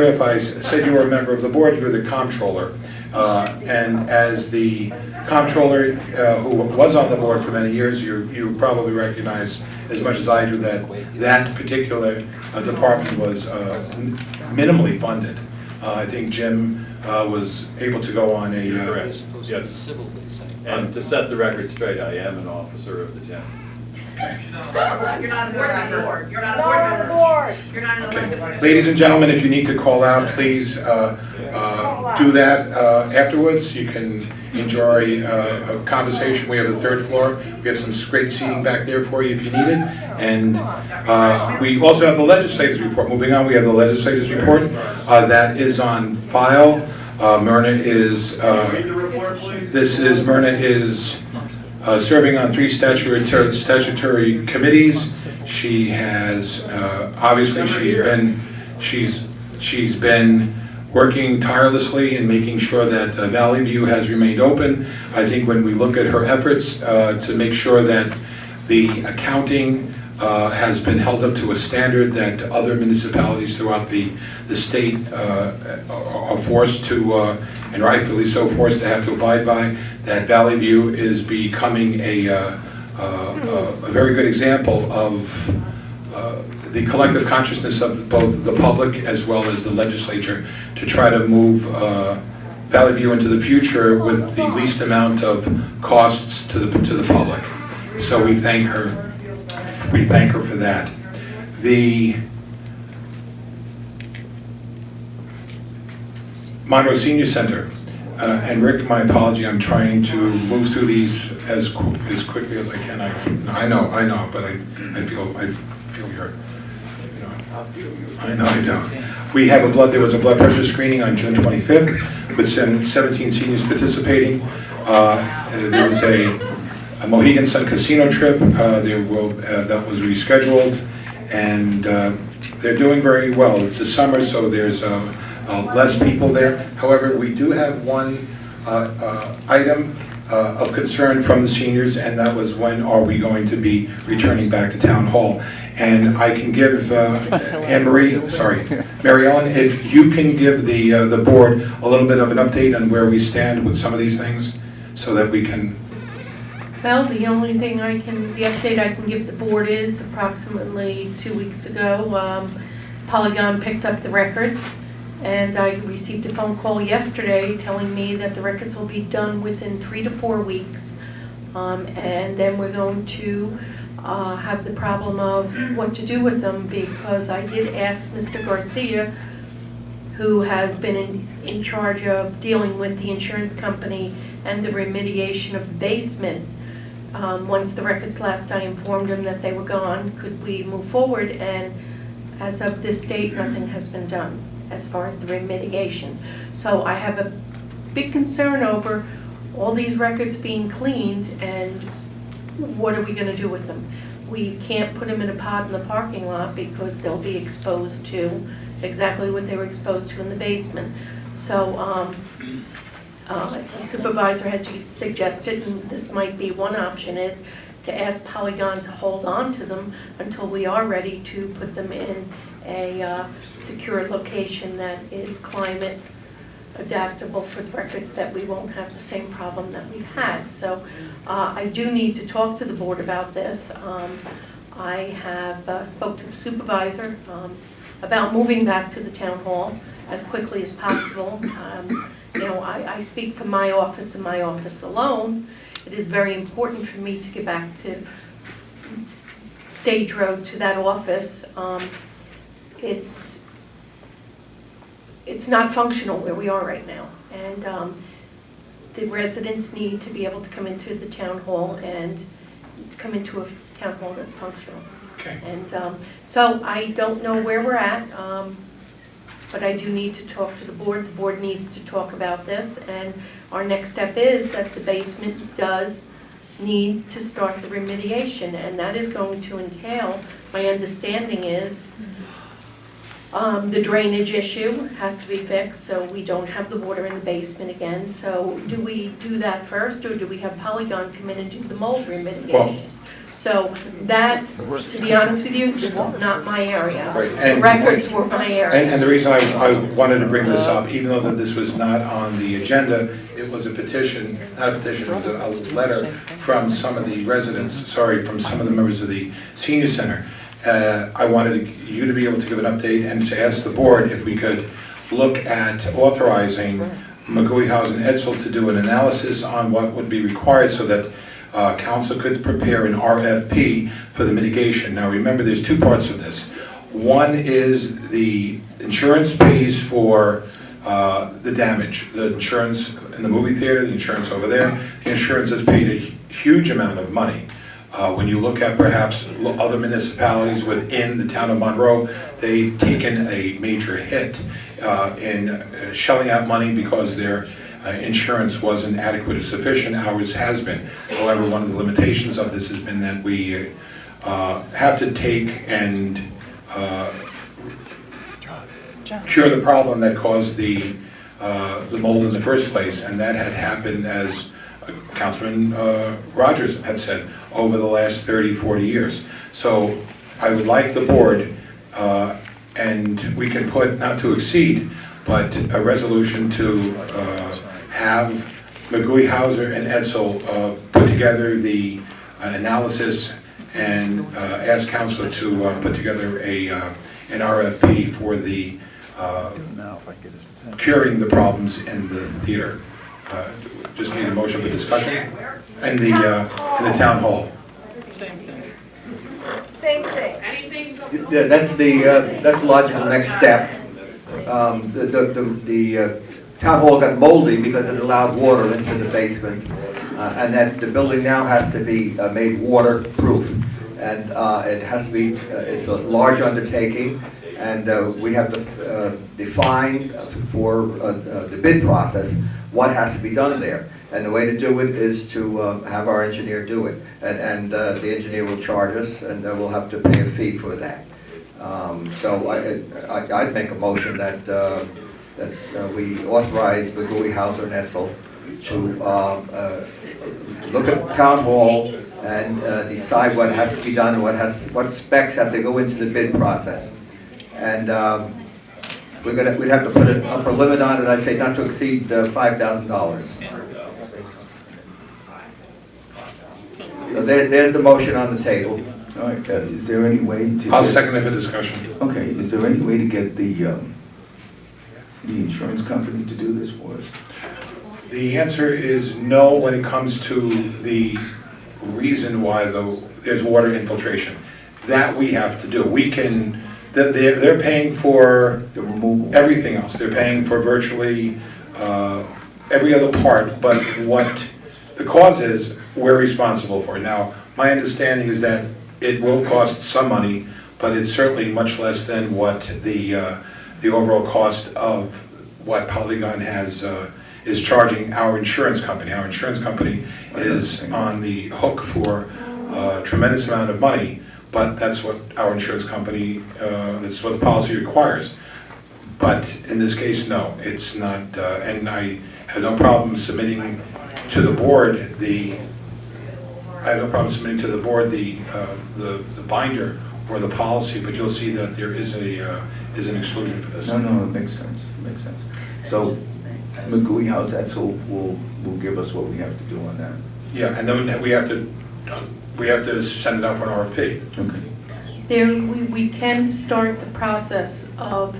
if I said you were a member of the board, you're the comptroller. And as the comptroller who was on the board for many years, you probably recognize as much as I do that particular department was minimally funded. I think Jim was able to go on a... Correct, yes. And to set the record straight, I am an officer of the town. You're not a board member. You're not a board member. You're not an elected board. Ladies and gentlemen, if you need to call out, please do that afterwards. You can enjoy a conversation. We have the third floor. We have some great seating back there for you if you need it. And we also have the legislators report. Moving on, we have the legislators report. That is on file. Myrna is, Myrna is serving on 3 statutory committees. She has, obviously she's been working tirelessly in making sure that Valley View has remained open. I think when we look at her efforts to make sure that the accounting has been held up to a standard that other municipalities throughout the state are forced to, and rightfully so, forced to have to abide by, that Valley View is becoming a very good example of the collective consciousness of both the public as well as the legislature to try to move Valley View into the future with the least amount of costs to the public. So we thank her. We thank her for that. The Monroe Senior Center, and Rick, my apology, I'm trying to move through these as quickly as I can. I know, but I feel your, I know I don't. We have there was a blood pressure screening on June 25th with 17 seniors participating. There was a Mohegan Sun Casino trip. That was rescheduled, and they're doing very well. It's the summer, so there's less people there. However, we do have one item of concern from the seniors, and that was when are we going to be returning back to Town Hall. And I can give Anne Marie, sorry, Mary Ellen, if you can give the board a little bit of an update on where we stand with some of these things, so that we can... Well, the only thing the update I can give the board is approximately 2 weeks ago, Polygon picked up the records, and I received a phone call yesterday telling me that the records will be done within 3 to 4 weeks. And then we're going to have the problem of what to do with them, because I did ask Mr. Garcia, who has been in charge of dealing with the insurance company and the remediation of the basement. Once the records left, I informed him that they were gone. Could we move forward? And as of this date, nothing has been done as far as the remediation. So I have a big concern over all these records being cleaned, and what are we going to do with them? We can't put them in a pot in the parking lot because they'll be exposed to exactly what they were exposed to in the basement. So the supervisor had suggested, and this might be one option, is to ask Polygon to hold on to them until we are ready to put them in a secure location that is climate adaptable for the records, that we won't have the same problem that we've had. So I do need to talk to the board about this. I have spoke to the supervisor about moving back to the town hall as quickly as possible. You know, I speak from my office and my office alone. It is very important for me to get back to Stage Road, to that office. It's not functional where we are right now, and the residents need to be able to come into the town hall and come into a town hall that's functional. Okay. And so I don't know where we're at, but I do need to talk to the board. The board needs to talk about this, and our next step is that the basement does need to start the remediation, and that is going to entail, my understanding is, the drainage issue has to be fixed, so we don't have the water in the basement again. So do we do that first, or do we have Polygon come in and do the mold remediation? Well, so that, to be honest with you, this is not my area. Right, The and- records were my area. And the reason I wanted to bring this up, even though that this was not on the agenda, it was a petition, not a petition, it was a letter from some of the residents, from some of the members of the senior center. I wanted you to be able to give an update and to ask the board if we could look at authorizing McGuihouse and Edsel to do an analysis on what would be required so that council could prepare an RFP for the mitigation. Now remember, there's two parts of this. One is the insurance pays for the damage. The insurance in the movie theater, the insurance over there, the insurance has paid a huge amount of money. When you look at perhaps other municipalities within the town of Monroe, they've taken a major hit in shelling out money because their insurance wasn't adequate or sufficient. Ours has been. However, one of the limitations of this has been that we have to take and cure the problem that caused the mold in the first place, and that had happened, as Councilman Rogers had said, over the last 30, 40 years. So I would like the board, and we can put, not to exceed, but a resolution to have McGuihouse and Edsel put together the analysis and ask council to put together an RFP for the curing the problems in the theater. Just need a motion for discussion in the town hall. Same thing. Yeah, that's the logical next step. The town hall got moldy because it allowed water into the basement, and that the building now has to be made waterproof, and it has to be. It's a large undertaking, and we have to define for the bid process what has to be done there. And the way to do it is to have our engineer do it. And the engineer will charge us, and we'll have to pay a fee for that. So I'd make a motion that we authorize McGuihouse and Edsel to look at town hall and decide what has to be done and what specs have to go into the bid process. And we'd have to put an upper limit on it, I'd say not to exceed $5,000. So there's the motion on the table. All right, is there any way to? I'll second it for discussion. Okay, is there any way to get the insurance company to do this for us? The answer is no when it comes to the reason why there's water infiltration. That we have to do. We can, they're paying for The removal? everything else. They're paying for virtually every other part, but what the cause is, we're responsible for. Now, my understanding is that it will cost some money, but it's certainly much less than what the overall cost of what Polygon is charging our insurance company. Our insurance company is on the hook for a tremendous amount of money, but that's what our insurance company, that's what the policy requires. But in this case, no, it's not, and I have no problem submitting to the board the binder or the policy, but you'll see that there is an exclusion for this. No, it makes sense, So, McGooey House, that's all, will give us what we have to do on that. Yeah, and then we have to send it out for an RFP. Okay. We can start the process of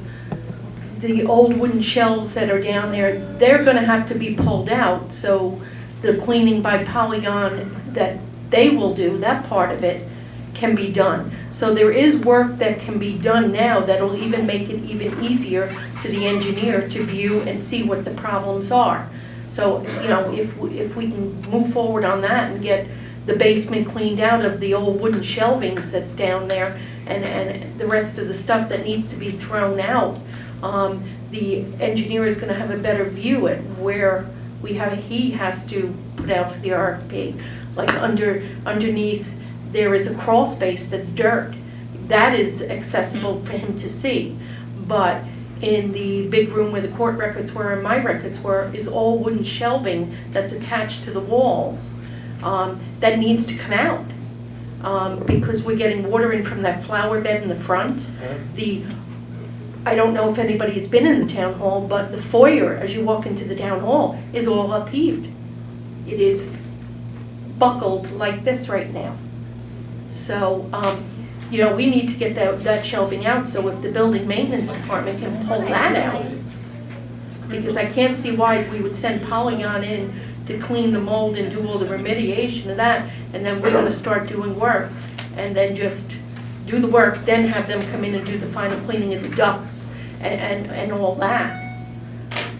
the old wooden shelves that are down there. They're gonna have to be pulled out, so the cleaning by Polygon that they will do, that part of it, can be done. So there is work that can be done now that'll even make it even easier for the engineer to view and see what the problems are. So, if we can move forward on that and get the basement cleaned out of the old wooden shelvings that's down there and the rest of the stuff that needs to be thrown out, the engineer is gonna have a better view at where he has to put out for the RFP. Like underneath, there is a crawl space that's dirt. That is accessible for him to see. But in the big room where the court records were and my records were, is all wooden shelving that's attached to the walls that needs to come out. Because we're getting water in from that flower bed in the front. I don't know if anybody has been in the town hall, but the foyer, as you walk into the town hall, is all upheaved. It is buckled like this right now. So, we need to get that shelving out, so if the building maintenance department can pull that out, because I can't see why we would send Polygon in to clean the mold and do all the remediation of that, and then we're gonna start doing work, and then just do the work, then have them come in and do the final cleaning of the ducts and all that.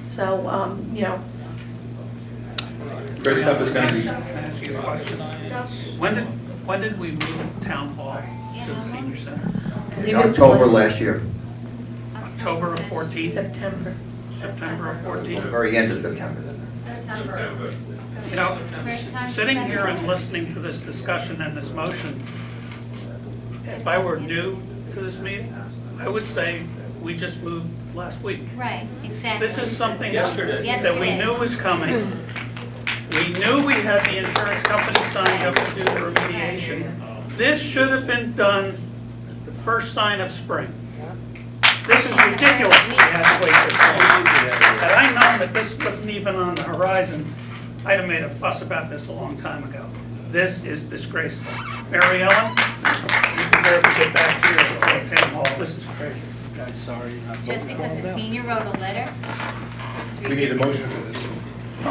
So, First up is going to be, Can I ask you a question? When did we move town hall to the senior center? I believe it was October like last year, October of 14? September. September of 14? very end of September. Sitting here and listening to this discussion and this motion, if I were new to this meeting, I would say we just moved last week. Right, exactly. This is something yesterday Yes, that it we is. knew was coming. We knew we had the insurance company signed up to do the remediation. This should have been done the first sign of spring. This is ridiculous, we had to wait this long. Had I known that this wasn't even on the horizon, I'd have made a fuss about this a long time ago. This is disgraceful. Mary Ellen, you deserve to get back to your town hall. This is crazy. Just because the senior wrote a letter? we need a motion for this. We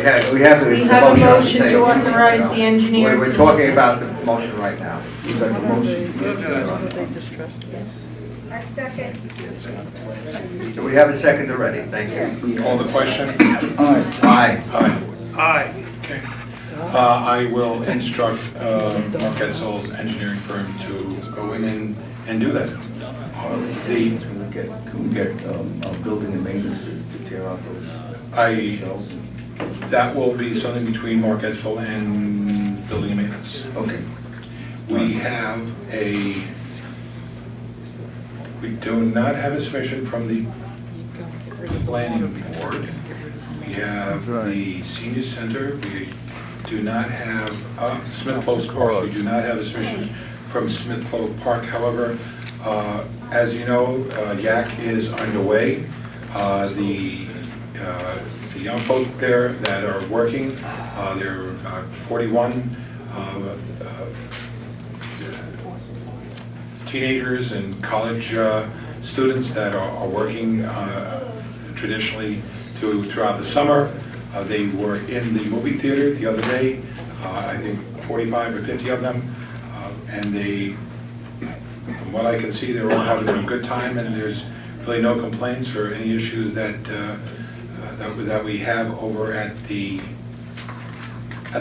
have the We have a on the motion to table. authorize the engineer We're to... talking about the motion right now. You got the motion? I second. Do we have a second already? Thank you. Call the question. All right. Aye. Aye. Aye. Okay. I will instruct Mark Etzel's engineering firm to go in and do that. Can we get our building and maintenance to tear out those shells? That will be something between Mark Etzel and building and maintenance. Okay. We do not have a submission from the planning board. We have the senior center. We do not have Smith Close Park. We do not have a submission from Smith Close Park. However, As you know, YAC is underway. The young folk there that are working, there are 41 teenagers and college students that are working traditionally throughout the summer. They were in the movie theater the other day, I think 45 or 50 of them, and they, from what I can see, they're all having a good time, and there's really no complaints or any issues that we have over at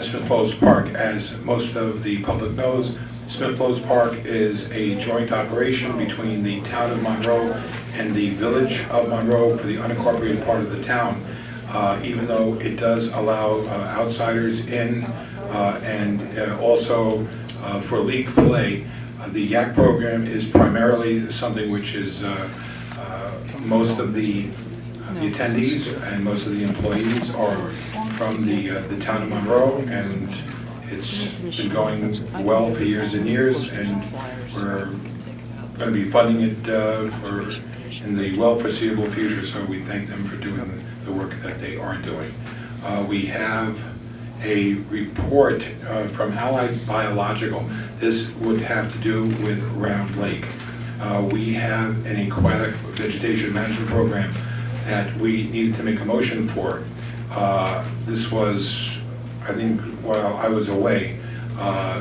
Smith Close Park. As most of the public knows, Smith Close Park is a joint operation between the town of Monroe and the village of Monroe for the unincorporated part of the town. Even though it does allow outsiders in and also for league play, the YAC program is primarily something which is most of the attendees and most of the employees are from the town of Monroe, and it's been going well for years and years, and we're going to be funding it in the well foreseeable future, so we thank them for doing the work that they are doing. We have a report from Allied Biological. This would have to do with Round Lake. We have an aquatic vegetation management program that we needed to make a motion for. This was, I think, while I was away,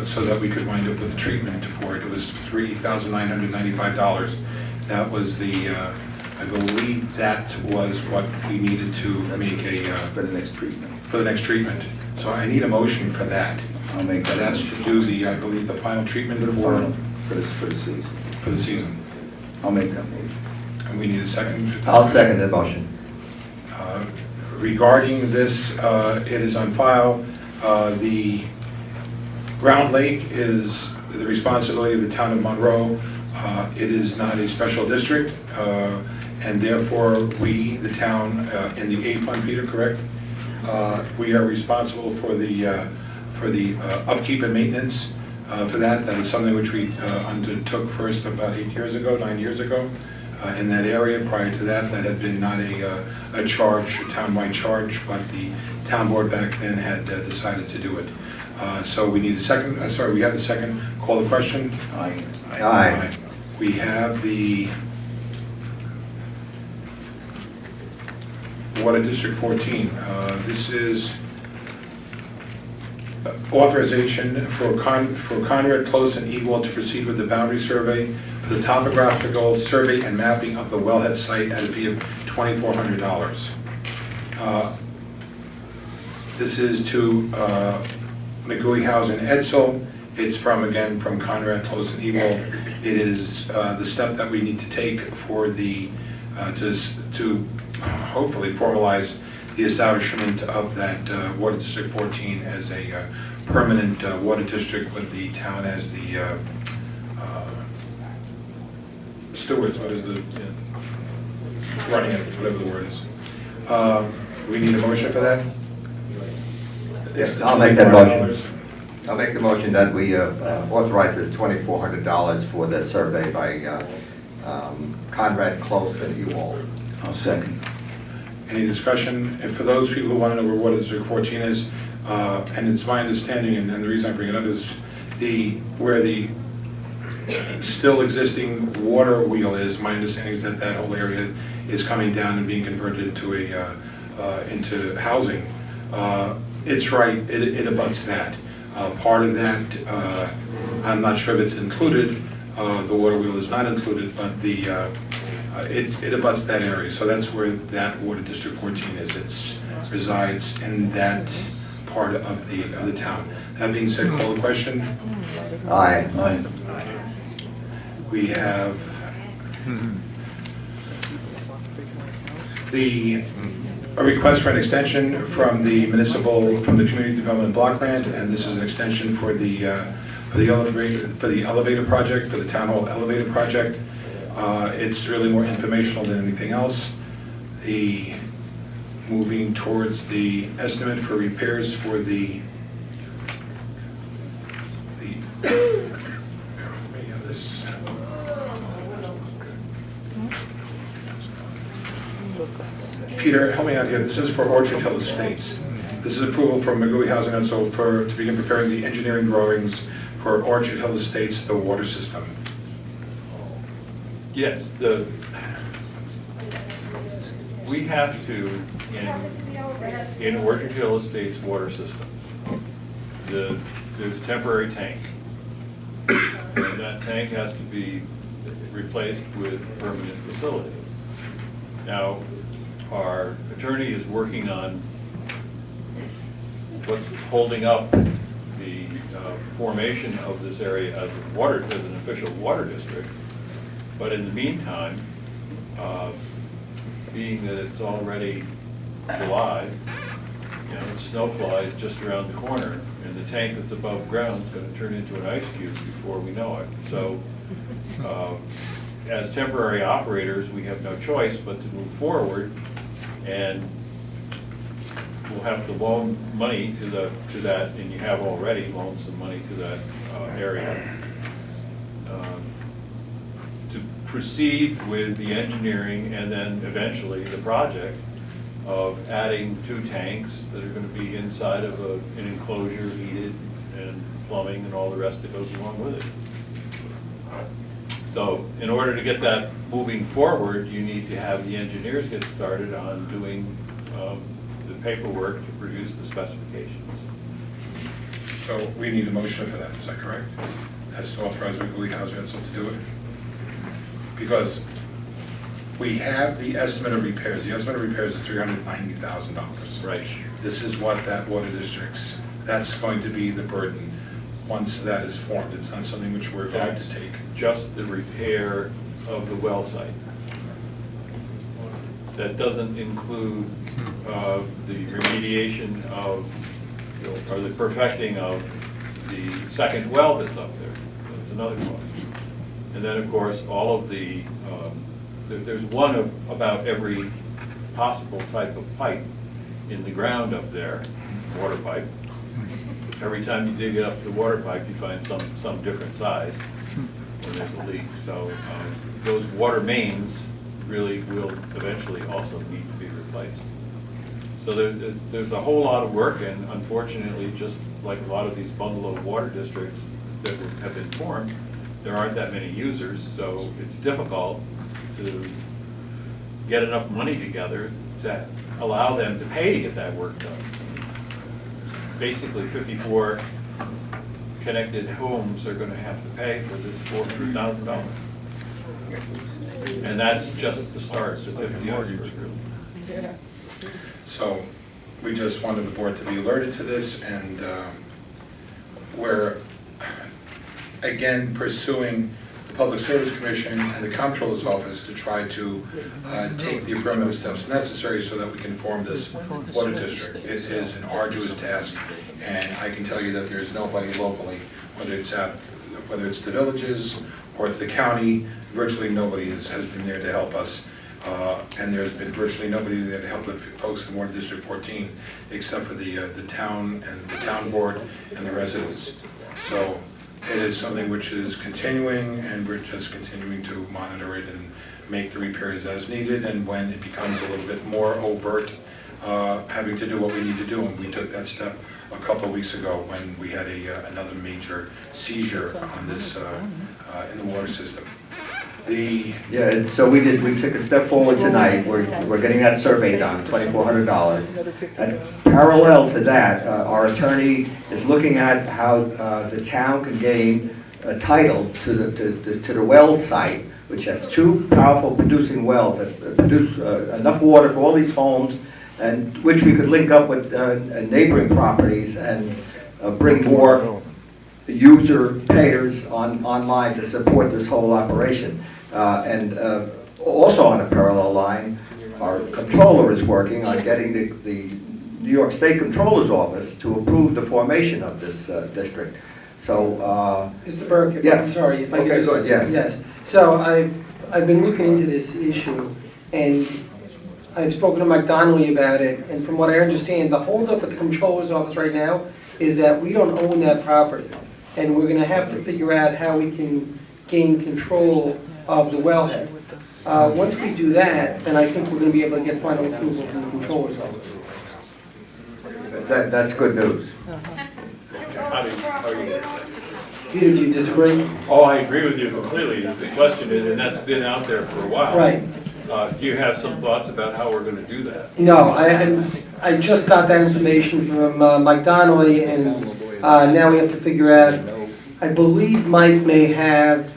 so that we could wind up with a treatment for it. It was $3,995. That was the, I believe that was what we needed to make For the next treatment. for the next treatment. So I need a motion for that. I'll make that. That's to do the, I believe, the final treatment For the season. for the season. I'll make that motion. And we need a second. I'll second the motion. Regarding this, it is on file. The Round Lake is the responsibility of the town of Monroe. It is not a special district, and therefore we, the town, in the A Fund, Peter, correct? We are responsible for the upkeep and maintenance for that. That is something which we undertook first about 9 years ago. In that area. Prior to that, that had been not a charge, a townwide charge, but the town board back then had decided to do it. So we need a second, we have the second. Call the question. Aye. Aye. We have the Water District 14. This is authorization for Conrad, Close, and Ewald to proceed with the boundary survey for the topographical survey and mapping of the wellhead site at a fee of $2,400. This is to McGuey House and Edsel. It's again, from Conrad, Close, and Ewald. It is the step that we need to take for the, to hopefully formalize the establishment of that Water District 14 as a permanent water district with the town as the stewards, what is the, running it, whatever the word is. We need a motion for that? Yes, I'll make that motion. I'll make the motion that we authorize the $2,400 for the survey by Conrad, Close, and Ewald. I'll second. Any discussion? And for those people who want to know where Water District 14 is, and it's my understanding, and the reason I bring it up is where the still existing water wheel is, my understanding is that that whole area is coming down and being converted into into housing. It's right, it abuts that. Part of that, I'm not sure if it's included, the water wheel is not included, but it abuts that area. So that's where that Water District 14 is. It resides in that part of the town. That being said, call the question. Aye. Aye. We have a request for an extension from the Community Development Block Grant, and this is an extension for the elevator project, for the Town Hall elevator project. It's really more informational than anything else. Moving towards the estimate for repairs for the Yeah, this is for Orchard Hill Estates. This is approval from McGuey Housing and so to begin preparing the engineering drawings for Orchard Hill Estates, the water system. Yes, we have to, in Orchard Hill Estates water system, there's a temporary tank. And that tank has to be replaced with a permanent facility. Now, our attorney is working on what's holding up the formation of this area as an official water district. But in the meantime, being that it's already July, snow flies just around the corner, and the tank that's above ground is going to turn into an ice cube before we know it. So, as temporary operators, we have no choice but to move forward, and we'll have to loan money to that, and you have already loaned some money to that area to proceed with the engineering and then eventually the project of adding 2 tanks that are going to be inside of an enclosure, heated, and plumbing and all the rest that goes along with it. So in order to get that moving forward, you need to have the engineers get started on doing the paperwork to produce the specifications. So we need a motion for that, is that correct? That's to authorize McGuey Housing and so to do it? Because we have the estimate of repairs. The estimate of repairs is $390,000. Right. This is what that water district's, that's going to be the burden once that is formed. It's not something which we're going to take. Just the repair of the well site. That doesn't include the remediation of, or the perfecting of the second well that's up there. That's another cost. And then, of course, all of the, there's one of about every possible type of pipe in the ground up there, water pipe. Every time you dig up the water pipe, you find some different size when there's a leak. So those water mains really will eventually also need to be replaced. So there's a whole lot of work, and unfortunately, just like a lot of these bungalow water districts that have been formed, there aren't that many users, so it's difficult to get enough money together to allow them to pay to get that work done. Basically, 54 connected homes are going to have to pay for this $400,000. And that's just the start, the 50 others. So we just wanted the board to be alerted to this, and we're, again, pursuing the Public Service Commission and the Comptroller's Office to try to take the affirmative steps necessary so that we can form this water district. It is an arduous task, and I can tell you that there's nobody locally, whether it's the villages or it's the county, virtually nobody has been there to help us. And there's been virtually nobody there to help the folks in Water District 14, except for the town and the town board and the residents. So it is something which is continuing, and we're just continuing to monitor it and make the repairs as needed, and when it becomes a little bit more overt, having to do what we need to do. And we took that step a couple of weeks ago when we had another major seizure on this in the water system. Yeah, so we took a step forward tonight. We're getting that survey done, $2,400. And parallel to that, our attorney is looking at how the town can gain a title to the well site, which has 2 powerful producing wells that produce enough water for all these homes, and which we could link up with neighboring properties and bring more user payers online to support this whole operation. And also on a parallel line, our controller is working on getting the New York State Controller's Office to approve the formation of this district. So, Mr. Burke, yes. I'm sorry. If I could Okay, just- good, yes. Yes. So I've been looking into this issue, and I've spoken to Mike Donnelly about it, and from what I understand, the holdup at the Controller's Office right now is that we don't own that property, and we're gonna have to figure out how we can gain control of the wellhead. Once we do that, then I think we're gonna be able to get final approval from the controller's office. That's good news. How do you? Peter, do you disagree? Oh, I agree with you completely. The question is, and that's been out there for a while. Right. Do you have some thoughts about how we're going to do that? No, I just got that information from Mike Donnelly, and now we have to figure out, I believe Mike may have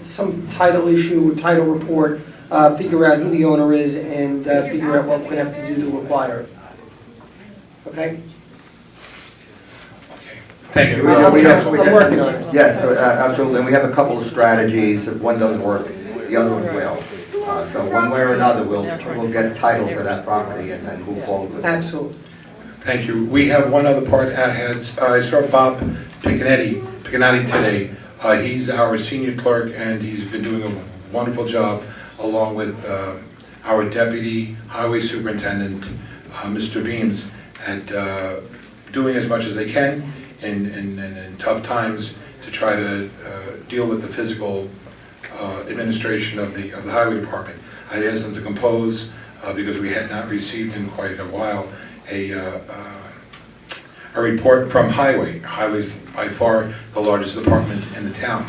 some title issue, title report, figure out who the owner is, and figure out what we're going to have to do to acquire it. Okay? Thank you. I'm We working on it. Yes, absolutely, and we have a couple of strategies. If one doesn't work, the other one will. So one way or another, we'll get title to that property and then move forward. Absolutely. Thank you. We have one other part ahead. I saw Bob Piccinetti today. He's our senior clerk, and he's been doing a wonderful job, along with our deputy highway superintendent, Mr. Beams, at doing as much as they can in tough times to try to deal with the physical administration of the highway department. I asked them to compose, because we had not received in quite a while, a report from Highway. Highway's by far the largest department in the town.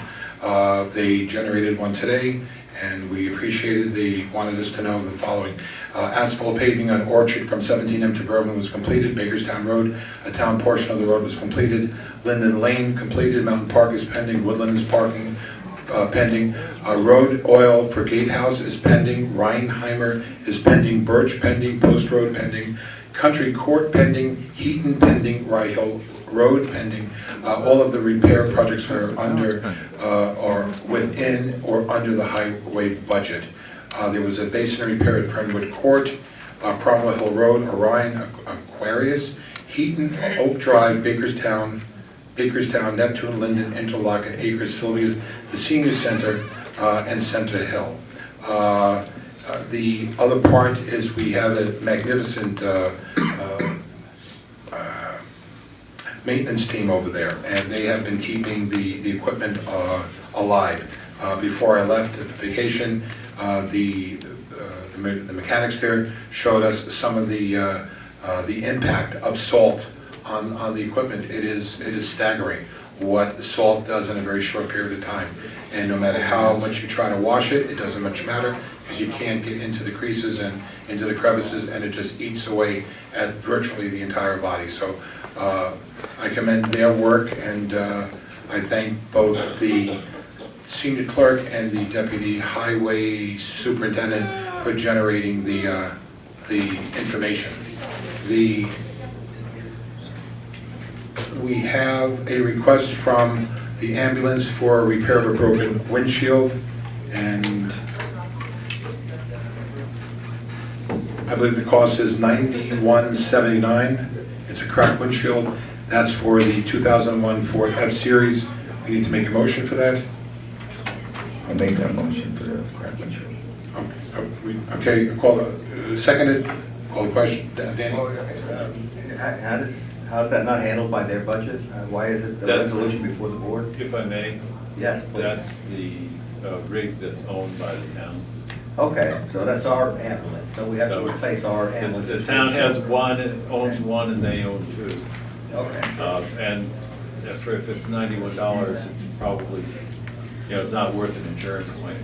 They generated one today, and we appreciated. They wanted us to know the following. Asphalt paving on Orchard from 17M to Berlin was completed. Bakerstown Road, a town portion of the road was completed. Linden Lane completed. Mountain Park is pending. Woodland is pending. Road oil for Gatehouse is pending. Reinheimer is pending. Birch pending. Post Road pending. Country Court pending. Heaton pending. Rye Hill Road pending. All of the repair projects are or within or under the highway budget. There was a basin repair at Fernwood Court, Cromwell Hill Road, Orion, Aquarius, Heaton, Oak Drive, Bakerstown, Neptune, Linden, Interlochen, Acres, Sylvia's, the Senior Center, and Center Hill. The other part is we have a magnificent maintenance team over there, and they have been keeping the equipment alive. Before I left for vacation, the mechanics there showed us some of the impact of salt on the equipment. It is staggering what salt does in a very short period of time. And no matter how much you try to wash it, it doesn't much matter, because you can't get into the creases and into the crevices, and it just eats away at virtually the entire body. So I commend their work, and I thank both the senior clerk and the deputy highway superintendent for generating the information. We have a request from the ambulance for a repair of a broken windshield, and I believe the cost is $91.79. It's a cracked windshield. That's for the 2001 Ford F-Series. We need to make a motion for that. I make that motion for the cracked windshield. Okay, seconded. Call the question. Danny? How's that not handled by their budget? Why is it the That's- resolution before the board? If I may, Yes, please. that's the rig that's owned by the town. Okay, so that's our ambulance, so we have to So replace our ambulance. The town has one, it owns one, and they own two. Okay. And if it's $91, it's probably, it's not worth an insurance claim.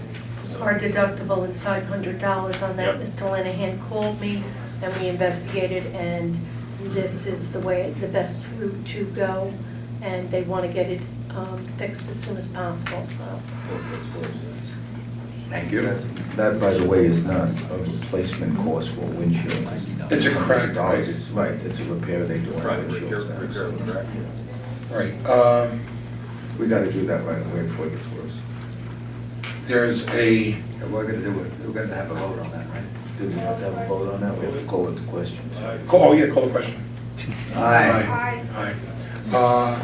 So- Our deductible is $500 on that. Yep. Mr. Lanahan called me, and we investigated, and this is the best route to go, and they want to get it fixed as soon as possible, so. Thank you. That, by the way, is not a replacement cost for a windshield. It's a crack, right? It's right, it's a repair they do on Right, windshields now. repair of the crack. Right. We gotta do that right away before it gets worse. There's a, We're gonna have a vote on that, right? Do we have to have a vote on that? We have to call it to questions. call the question. Aye. Aye.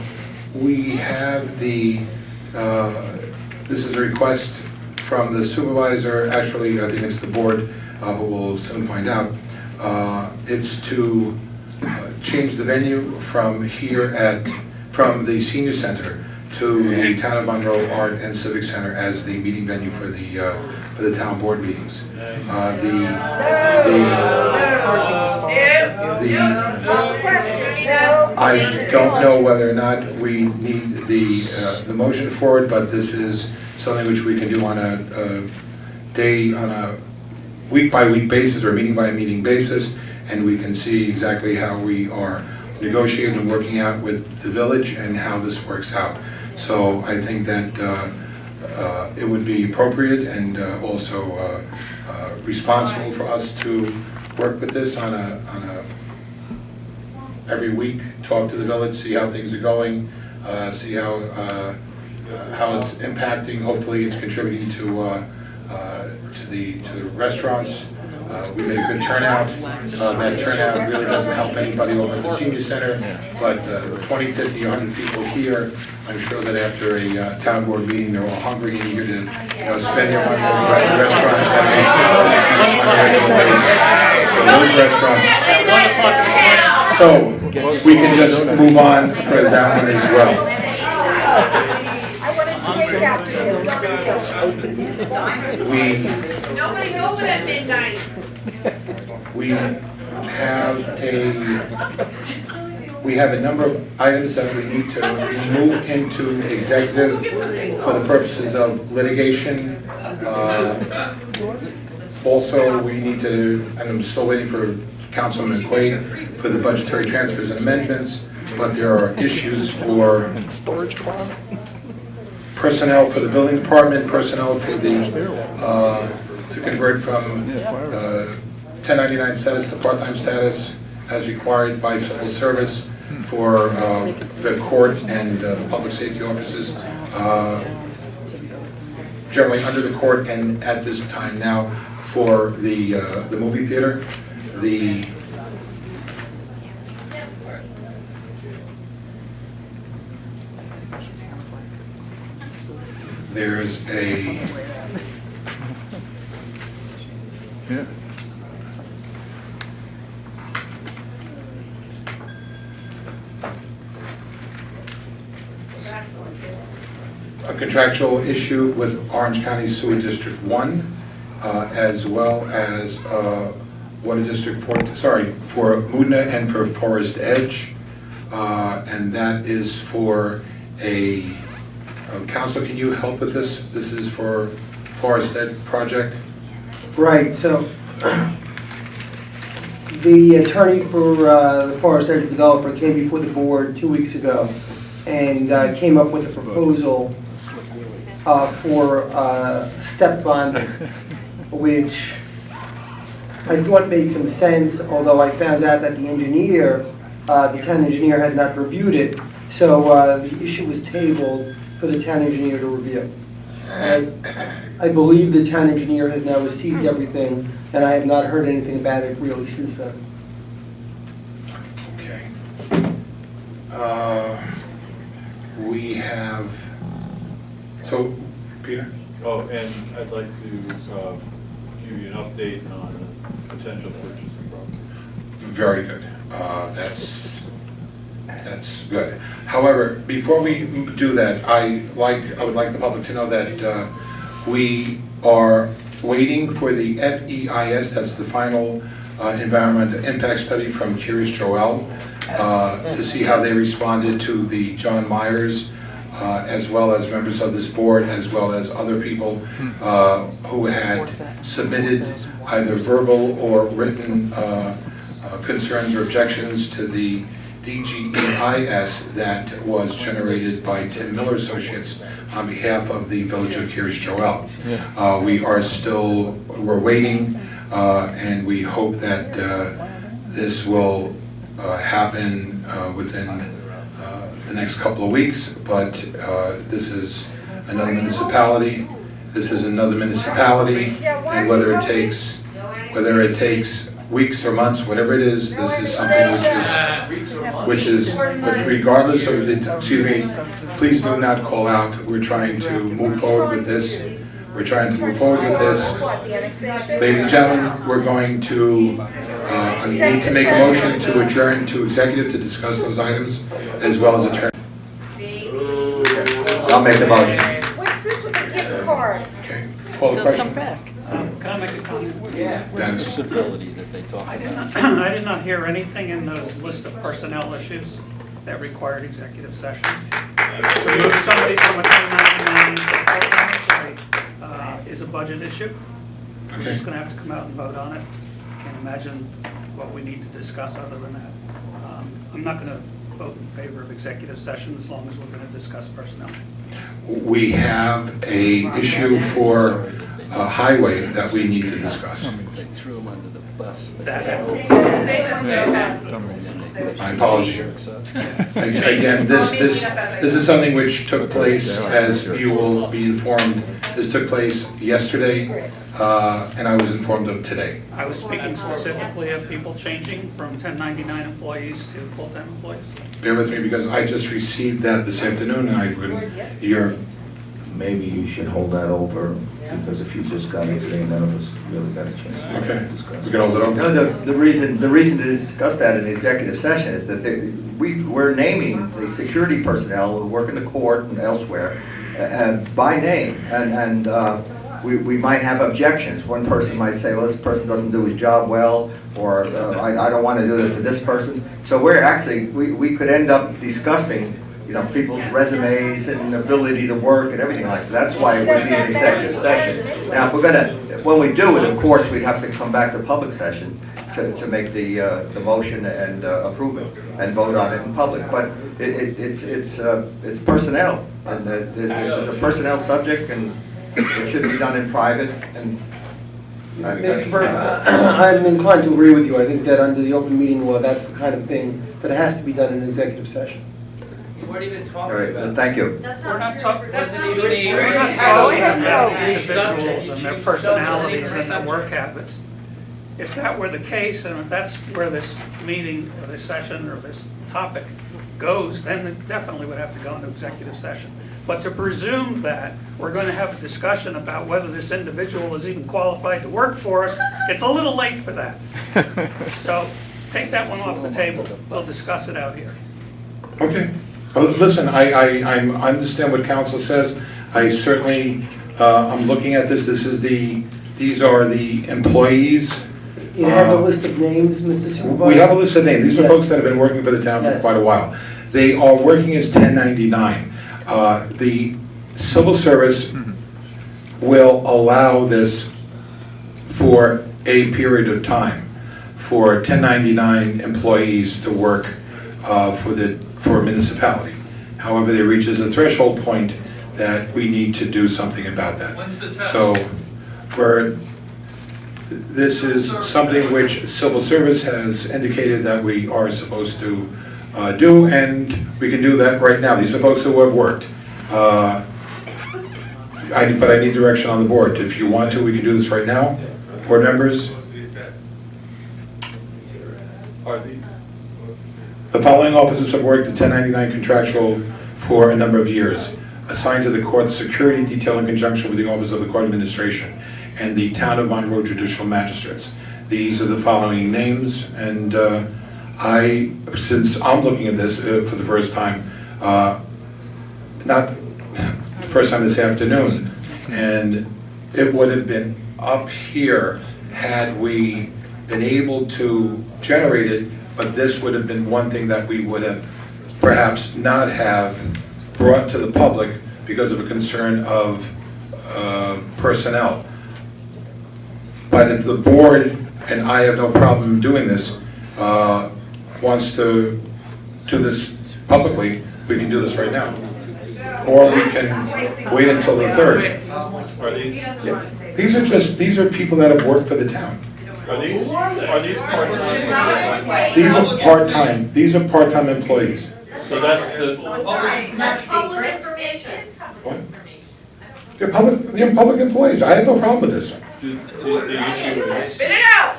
We have this is a request from the supervisor, actually, I think it's the board, who will soon find out. It's to change the venue from the senior center to the Town of Monroe Art and Civic Center as the meeting venue for the town board meetings. I don't know whether or not we need the motion for it, but this is something which we can do on a week-by-week basis or meeting-by-meeting basis, and we can see exactly how we are negotiating and working out with the village and how this works out. So I think that it would be appropriate and also responsible for us to work with this on a every week, talk to the village, see how things are going, see how it's impacting. Hopefully, it's contributing to the restaurants. We made a good turnout. That turnout really doesn't help anybody over at the senior center, but 20, 50, 100 people here, I'm sure that after a town board meeting, they're all hungry and eager to spend their money at restaurants that makes sense. On a regular basis. So we can just move on for that one as well. Nobody open at midnight. We have a number of items that we need to move into executive for the purposes of litigation. Also, we need to, and I'm still waiting for Councilman McQuaid for the budgetary transfers and amendments, but there are issues for personnel for the building department, personnel for the, to convert from 1099 status to part-time status as required by civil service for the court and the public safety offices, generally under the court, and at this time now for the movie theater. There's a contractual issue with Orange County Sewer District 1, as well as Water District 4, for Mudna and for Forest Edge, and that is for a Council, can you help with this? This is for Forest Edge project. Right, so the attorney for the Forest Edge developer came before the board 2 weeks ago and came up with a proposal for step bond, which I thought made some sense, although I found out that the engineer, the town engineer, had not reviewed it, so the issue was tabled for the town engineer to review. I believe the town engineer has now received everything, and I have not heard anything about it really since then. Okay. We have, so, Peter? Oh, and I'd like to give you an update on potential purchasing property. Very good. That's good. However, before we do that, I would like the public to know that we are waiting for the FEIS, that's the final environmental impact study from Curious Joel, to see how they responded to the John Myers, as well as members of this board, as well as other people who had submitted either verbal or written concerns or objections to the DGEIS that was generated by Tim Miller Associates on behalf of the Village of Curious Joel. We're waiting, and we hope that this will happen within the next couple of weeks, but this is another municipality. And whether it takes weeks or months, whatever it is, this is something which is, regardless of the, please do not call out. We're trying to move forward with this. Ladies and gentlemen, we're going to need to make a motion to adjourn to executive to discuss those items, as well as adjourn. I'll make the motion. What's this with the gift card? Okay, call the They'll come question. back. Can I make a comment? Dennis. civility that they talk I about. I did not hear anything in those list of personnel issues that required executive session. To move somebody from a 1099 to a full-time employee is a budget issue. We're just going to have to come out and vote on it. Can't imagine what we need to discuss other than that. I'm not going to vote in favor of executive session as long as we're going to discuss personnel. We have a issue for highway that we need to discuss. They threw them under the bus. My apologies. Again, this is something which took place, as you will be informed, this took place yesterday, and I was informed of today. I was speaking specifically of people changing from 1099 employees to full-time employees. Bear with me, because I just received that this afternoon, and Maybe you should hold that over, because if you just got it today, none of us really got a chance to okay, discuss. we can hold it over. No, the reason to discuss that in the executive session is that we're naming the security personnel who work in the court and elsewhere by name, and we might have objections. One person might say, well, this person doesn't do his job well, or I don't want to do it to this person. So we're actually, we could end up discussing, people's resumes and ability to work and everything like that. That's why it would be an executive session. Now, if we're gonna, when we do it, of course, we'd have to come back to public session to make the motion and approve it and vote on it in public. But it's personnel, and it's a personnel subject, and it should be done in private. And Mr. Burke, I'm inclined to agree with you. I think that under the open meeting law, that's the kind of thing that has to be done in executive session. What are you even all talking right, about? thank you. We're not talking Doesn't even we're not talking about individuals and their personalities and their work habits. If that were the case, and if that's where this meeting, or this session, or this topic goes, then it definitely would have to go into executive session. But to presume that we're going to have a discussion about whether this individual is even qualified to work for us, it's a little late for that. So take that one off the table. We'll discuss it out here. Okay. Well, listen, I understand what council says. I certainly, I'm looking at this. These are the employees. It has a list of names, Mr. Supervisor? We have a list of names. These are Yes. folks that have been working for the town for Yes. quite a while. They are working as 1099. The civil service will allow this for a period of time for 1099 employees to work for a municipality. However, there reaches a threshold point that we need to do something about that. When's the test? So, this is something which civil service has indicated that we are supposed to do, and we can do that right now. These are folks who have worked. But I need direction on the board. If you want to, we can do this right now. Board members? The following officers have worked at 1099 contractual for a number of years, assigned to the court security detail in conjunction with the Office of the Court Administration and the Town of Monroe Judicial Magistrates. These are the following names, and since I'm looking at this for the first time, not first time this afternoon, and it would have been up here had we been able to generate it, but this would have been one thing that we would have perhaps not have brought to the public because of a concern of personnel. But if the board, and I have no problem doing this, wants to do this publicly, we can do this right now. Or we can wait until the 3rd. Are These are people that have worked for the town. these part-time? These are part-time employees. So that's the, Public information. What? They're public employees. I have no problem with this. the issue is. Spit it out!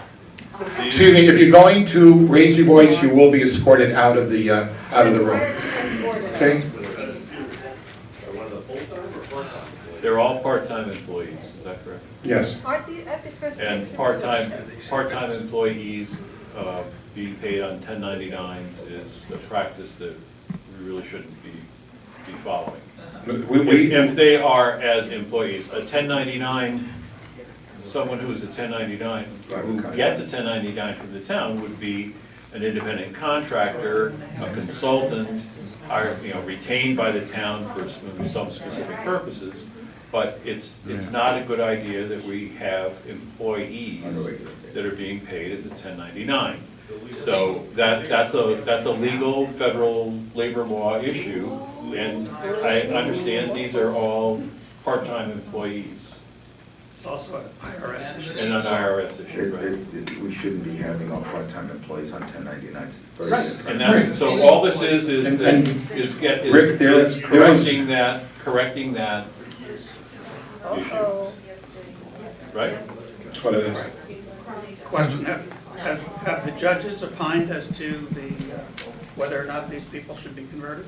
Excuse me, if you're going to raise your voice, you will be escorted out of the room. Okay? They're all part-time employees, is that correct? Yes. And part-time employees being paid on 1099s is a practice that we really shouldn't be be following. We, If they are as employees, a 1099, someone who is a 1099, who gets a 1099 from the town would be an independent contractor, a consultant, retained by the town for some specific purposes. But it's not a good idea that we have employees that are being paid as a 1099. So that's a legal federal labor law issue, and I understand these are all part-time employees It's also an IRS issue. and an IRS issue, right? We shouldn't be having our part-time employees on 1099s. Right. And that's, so all this is Rick, correcting that issue, right? that's what it is. Question, have the judges opined as to whether or not these people should be converted?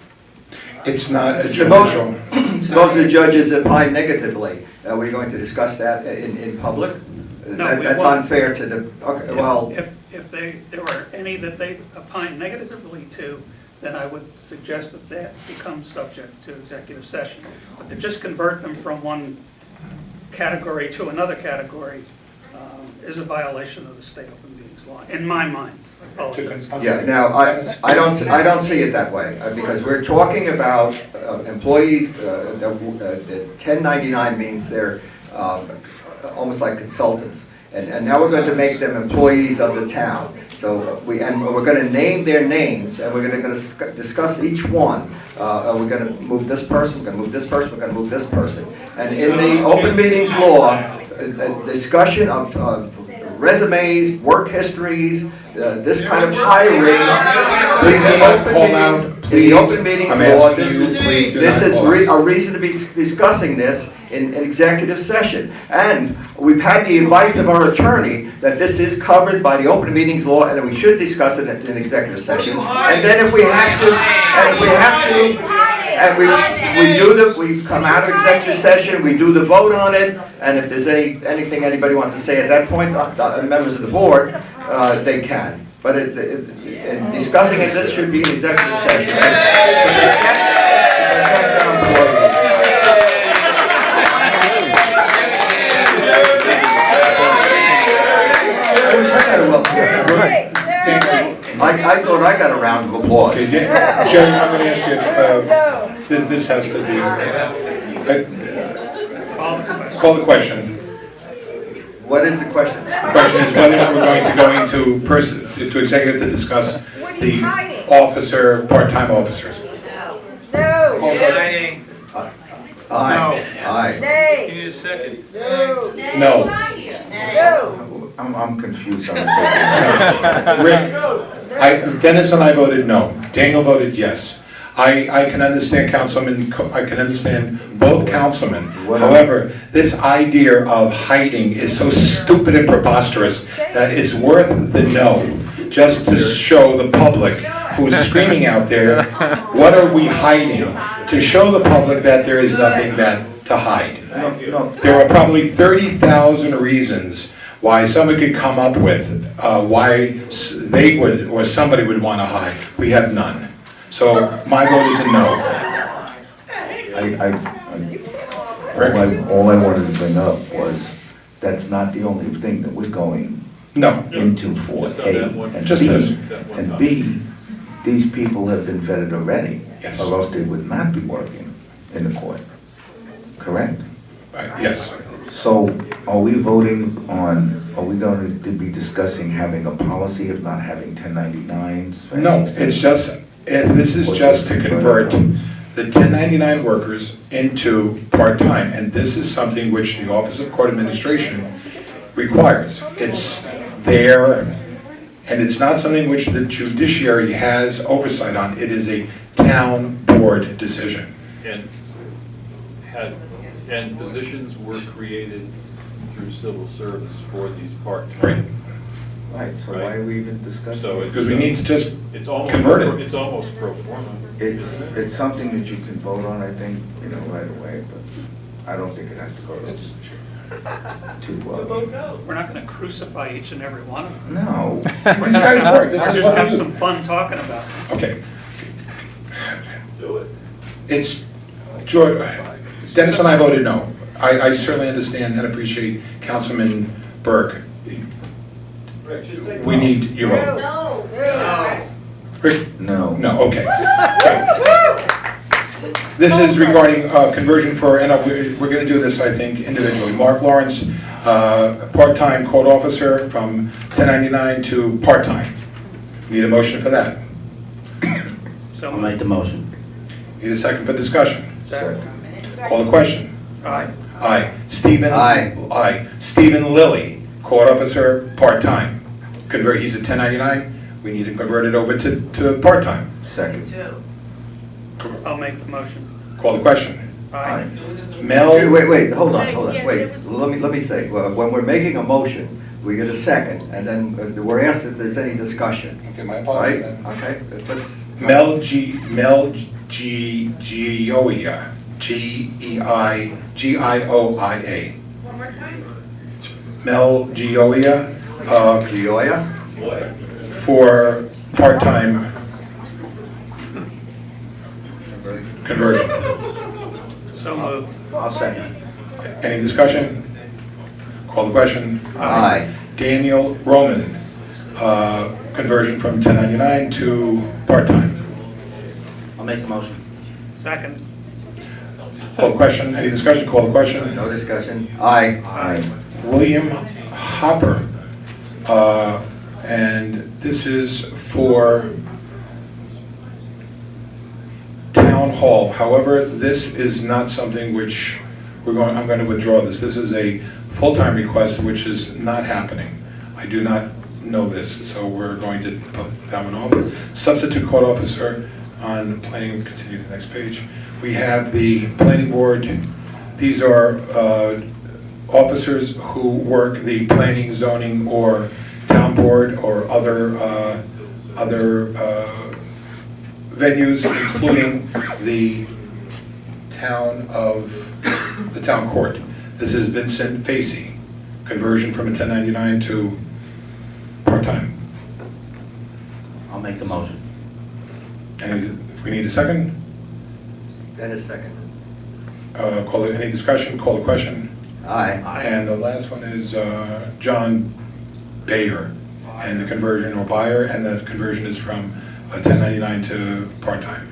It's not a Suppose judicial. suppose the judges opine negatively. Are we going to discuss that in public? No, we That's won't. unfair to the, okay, well, If there were any that they opine negatively to, then I would suggest that becomes subject to executive session. But to just convert them from one category to another category is a violation of the state open meetings law, in my mind. I apologize. yeah, now, I don't see it that way, because we're talking about employees, the 1099 means they're almost like consultants, and now we're going to make them employees of the town. So we're going to name their names, and we're going to discuss each one. We're going to move this person, we're going to move this person, we're going to move this person. And in the open meetings law, a discussion of resumes, work histories, this kind of hiring, in the open meetings law, this is a reason to be discussing this in executive session. And we've had the advice of our attorney that this is covered by the open meetings law and that we should discuss it in executive session. And then if we have to, we come out of executive session, we do the vote on it, and if there's anything anybody wants to say at that point, members of the board, they can. But in discussing it, this should be an executive session. I thought I got a round of applause. Okay, Jerry, I'm going to ask you, this has to be, call the question. What is the question? The question is whether or not we're going to go into executive to discuss the officer, part-time officers. No. Aye. Aye. Nay. Give me a second. No. No. No. I'm confused on this. Rick, Dennis and I voted no. Daniel voted yes. I can understand I can understand both councilmen. However, this idea of hiding is so stupid and preposterous that it's worth the no, just to show the public who's screaming out there, what are we hiding? To show the public that there is nothing to hide. There are probably 30,000 reasons why someone could come up with why they would, or somebody would want to hide. We have none. So my vote is a no. All I wanted to bring up was, that's not the only thing that we're going into for A. And Just B, this. and B, these people have been vetted already. Yes. Or else they would not be working in the court. Correct? Yes. So are we voting on, are we going to be discussing having a policy of not having 1099s? No, it's just, this is just to convert the 1099 workers into part-time, and this is something which the Office of Court Administration requires. It's there, and it's not something which the judiciary has oversight on. It is a town board decision. And positions were created through civil service for these part-time. Right. Right, so why are we even discussing So it? Because we need to just It's almost convert it. It's almost pro forma. It's something that you can vote on, I think, right away, but I don't think it has to go too well. We're not going to crucify each and every one of them. No. These guys work. This We're is just what have we some do. fun talking about it. Okay. Do it. It's George, Dennis and I voted no. I certainly understand and appreciate Councilman Burke. We need your vote. No. Rick? No. No, okay. This is regarding conversion for, and we're going to do this, I think, individually. Mark Lawrence, part-time code officer from 1099 to part-time. Need a motion for that. So I'll make the motion. Need a second for discussion. Second. Call the question. Aye. Aye. Stephen? Aye. Aye. Stephen Lilly, court officer, part-time. Convert, he's at 1099, we need to convert it over to part-time. Second. I'll make the motion. Call the question. Aye. Mel? Okay, wait, hold on, wait. Let me say, well, when we're making a motion, we get a second, and then we're asked if there's any discussion. Okay, my Right? apologies then. Okay, let's. Mel Gioia, Gioia. One more time? Mel Gioia, Gioia? for part-time conversion. So moved. I'll second. Any discussion? Call the question. Aye. Daniel Roman, conversion from 1099 to part-time. I'll make the motion. Second. Call the question. Any discussion? Call the question. No discussion? Aye. Aye. William Hopper, and this is for Town Hall. However, this is not something which I'm going to withdraw this. This is a full-time request which is not happening. I do not know this, so we're going to put that one off. Substitute court officer on planning, continue to the next page. We have the planning board. These are officers who work the planning, zoning, or town board, or other venues, including the town court. This is Vincent Facey, conversion from a 1099 to part-time. I'll make the motion. We need a second? Dennis second. Any discussion? Call the question. Aye. And the last one is John Bayer, and the conversion, or buyer, and the conversion is from 1099 to part-time.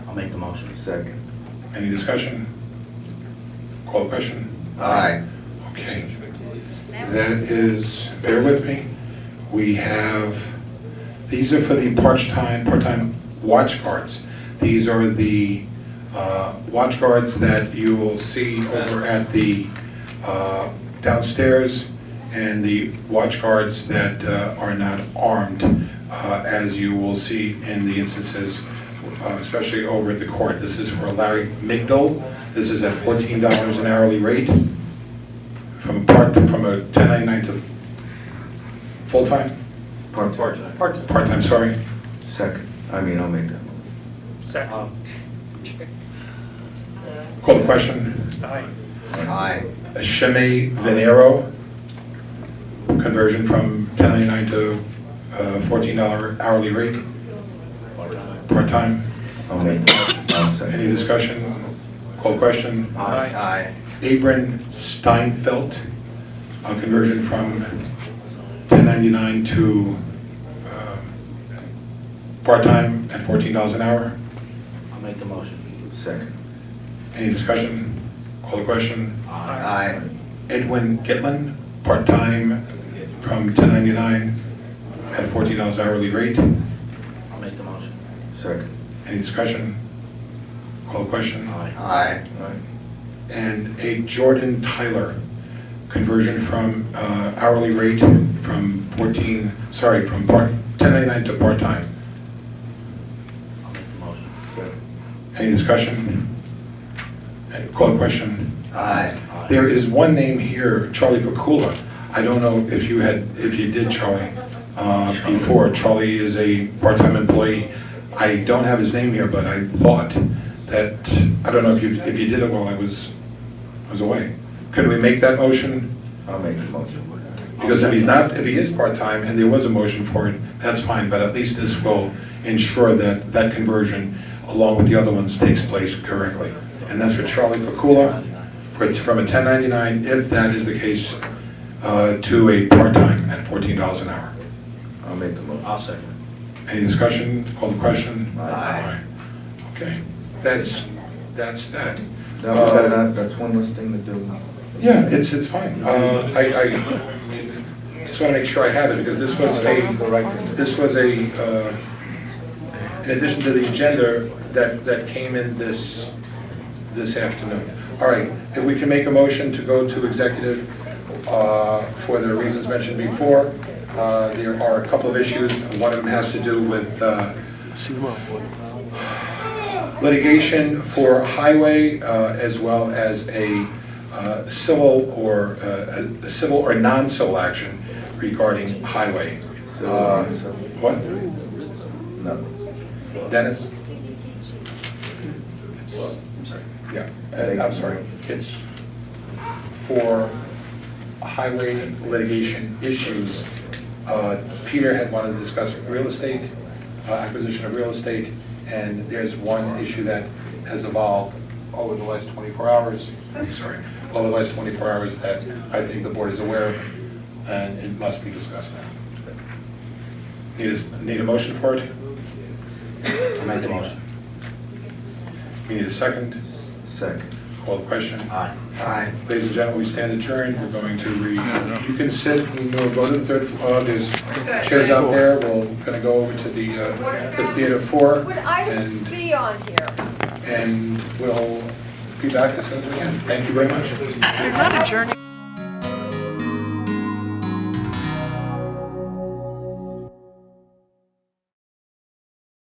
I'll make the motion. Second. Any discussion? Call the question. Aye. Okay. That is, bear with me, we have, these are for the part-time watch guards. These are the watch guards that you will see over at the downstairs, and the watch guards that are not armed, as you will see in the instances, especially over at the court. This is for Larry Migdal. This is at $14 an hourly rate, from a 1099 to full-time? Part-time. Part-time, sorry. Second. I'll make that. Second. Call the question. Aye. Aye. Sheme Venero, conversion from 1099 to $14 hourly rate, part-time. I'll second. Any discussion? Call the question. Aye. Abram Steinfeld, conversion from 1099 to part-time at $14 an hour. I'll make the motion. Second. Any discussion? Call the question. Aye. Edwin Gitlin, part-time from 1099 at $14 hourly rate. I'll make the motion. Second. Any discussion? Call the question. Aye. And a Jordan Tyler, conversion from hourly rate from 1099 to part-time. I'll make the motion. Any discussion? Call the question. Aye. There is one name here, Charlie Pacula. I don't know if you did, Charlie, before. Charlie is a part-time employee. I don't have his name here, but I thought that, I don't know if you did it while I was away. Could we make that motion? I'll make the motion. Because if he is part-time and there was a motion for it, that's fine, but at least this will ensure that that conversion along with the other ones, takes place correctly. And that's for Charlie Pakula, from a 1099, if that is the case, to a part-time at $14 an hour. I'll make the motion. I'll second. Any discussion, call the question? Aye. Okay, that's that. No, that's one less thing to do. Yeah, it's fine. I just want to make sure I have it, because this was in addition to the agenda that came in this afternoon. All right, if we can make a motion to go to executive for the reasons mentioned before. There are a couple of issues. One of them has to do with litigation for highway, as well as a civil or non-civil action regarding highway. What? No. Dennis? Yeah, I'm sorry. It's for highway litigation issues. Peter had wanted to discuss real estate, acquisition of real estate, and there's one issue that has evolved over the last 24 hours, over the last 24 hours that I think the board is aware of, and it must be discussed now. Need a motion for it? I'll make the motion. We need a second. Second. Call the question. Aye. Aye. Ladies and gentlemen, we stand adjourned. We're going to you can sit and we'll go to the third floor. There's chairs out there. We're going to go over to the theater 4. What item C on here? And we'll be back as soon as we can. Thank you very much. You're not adjourning.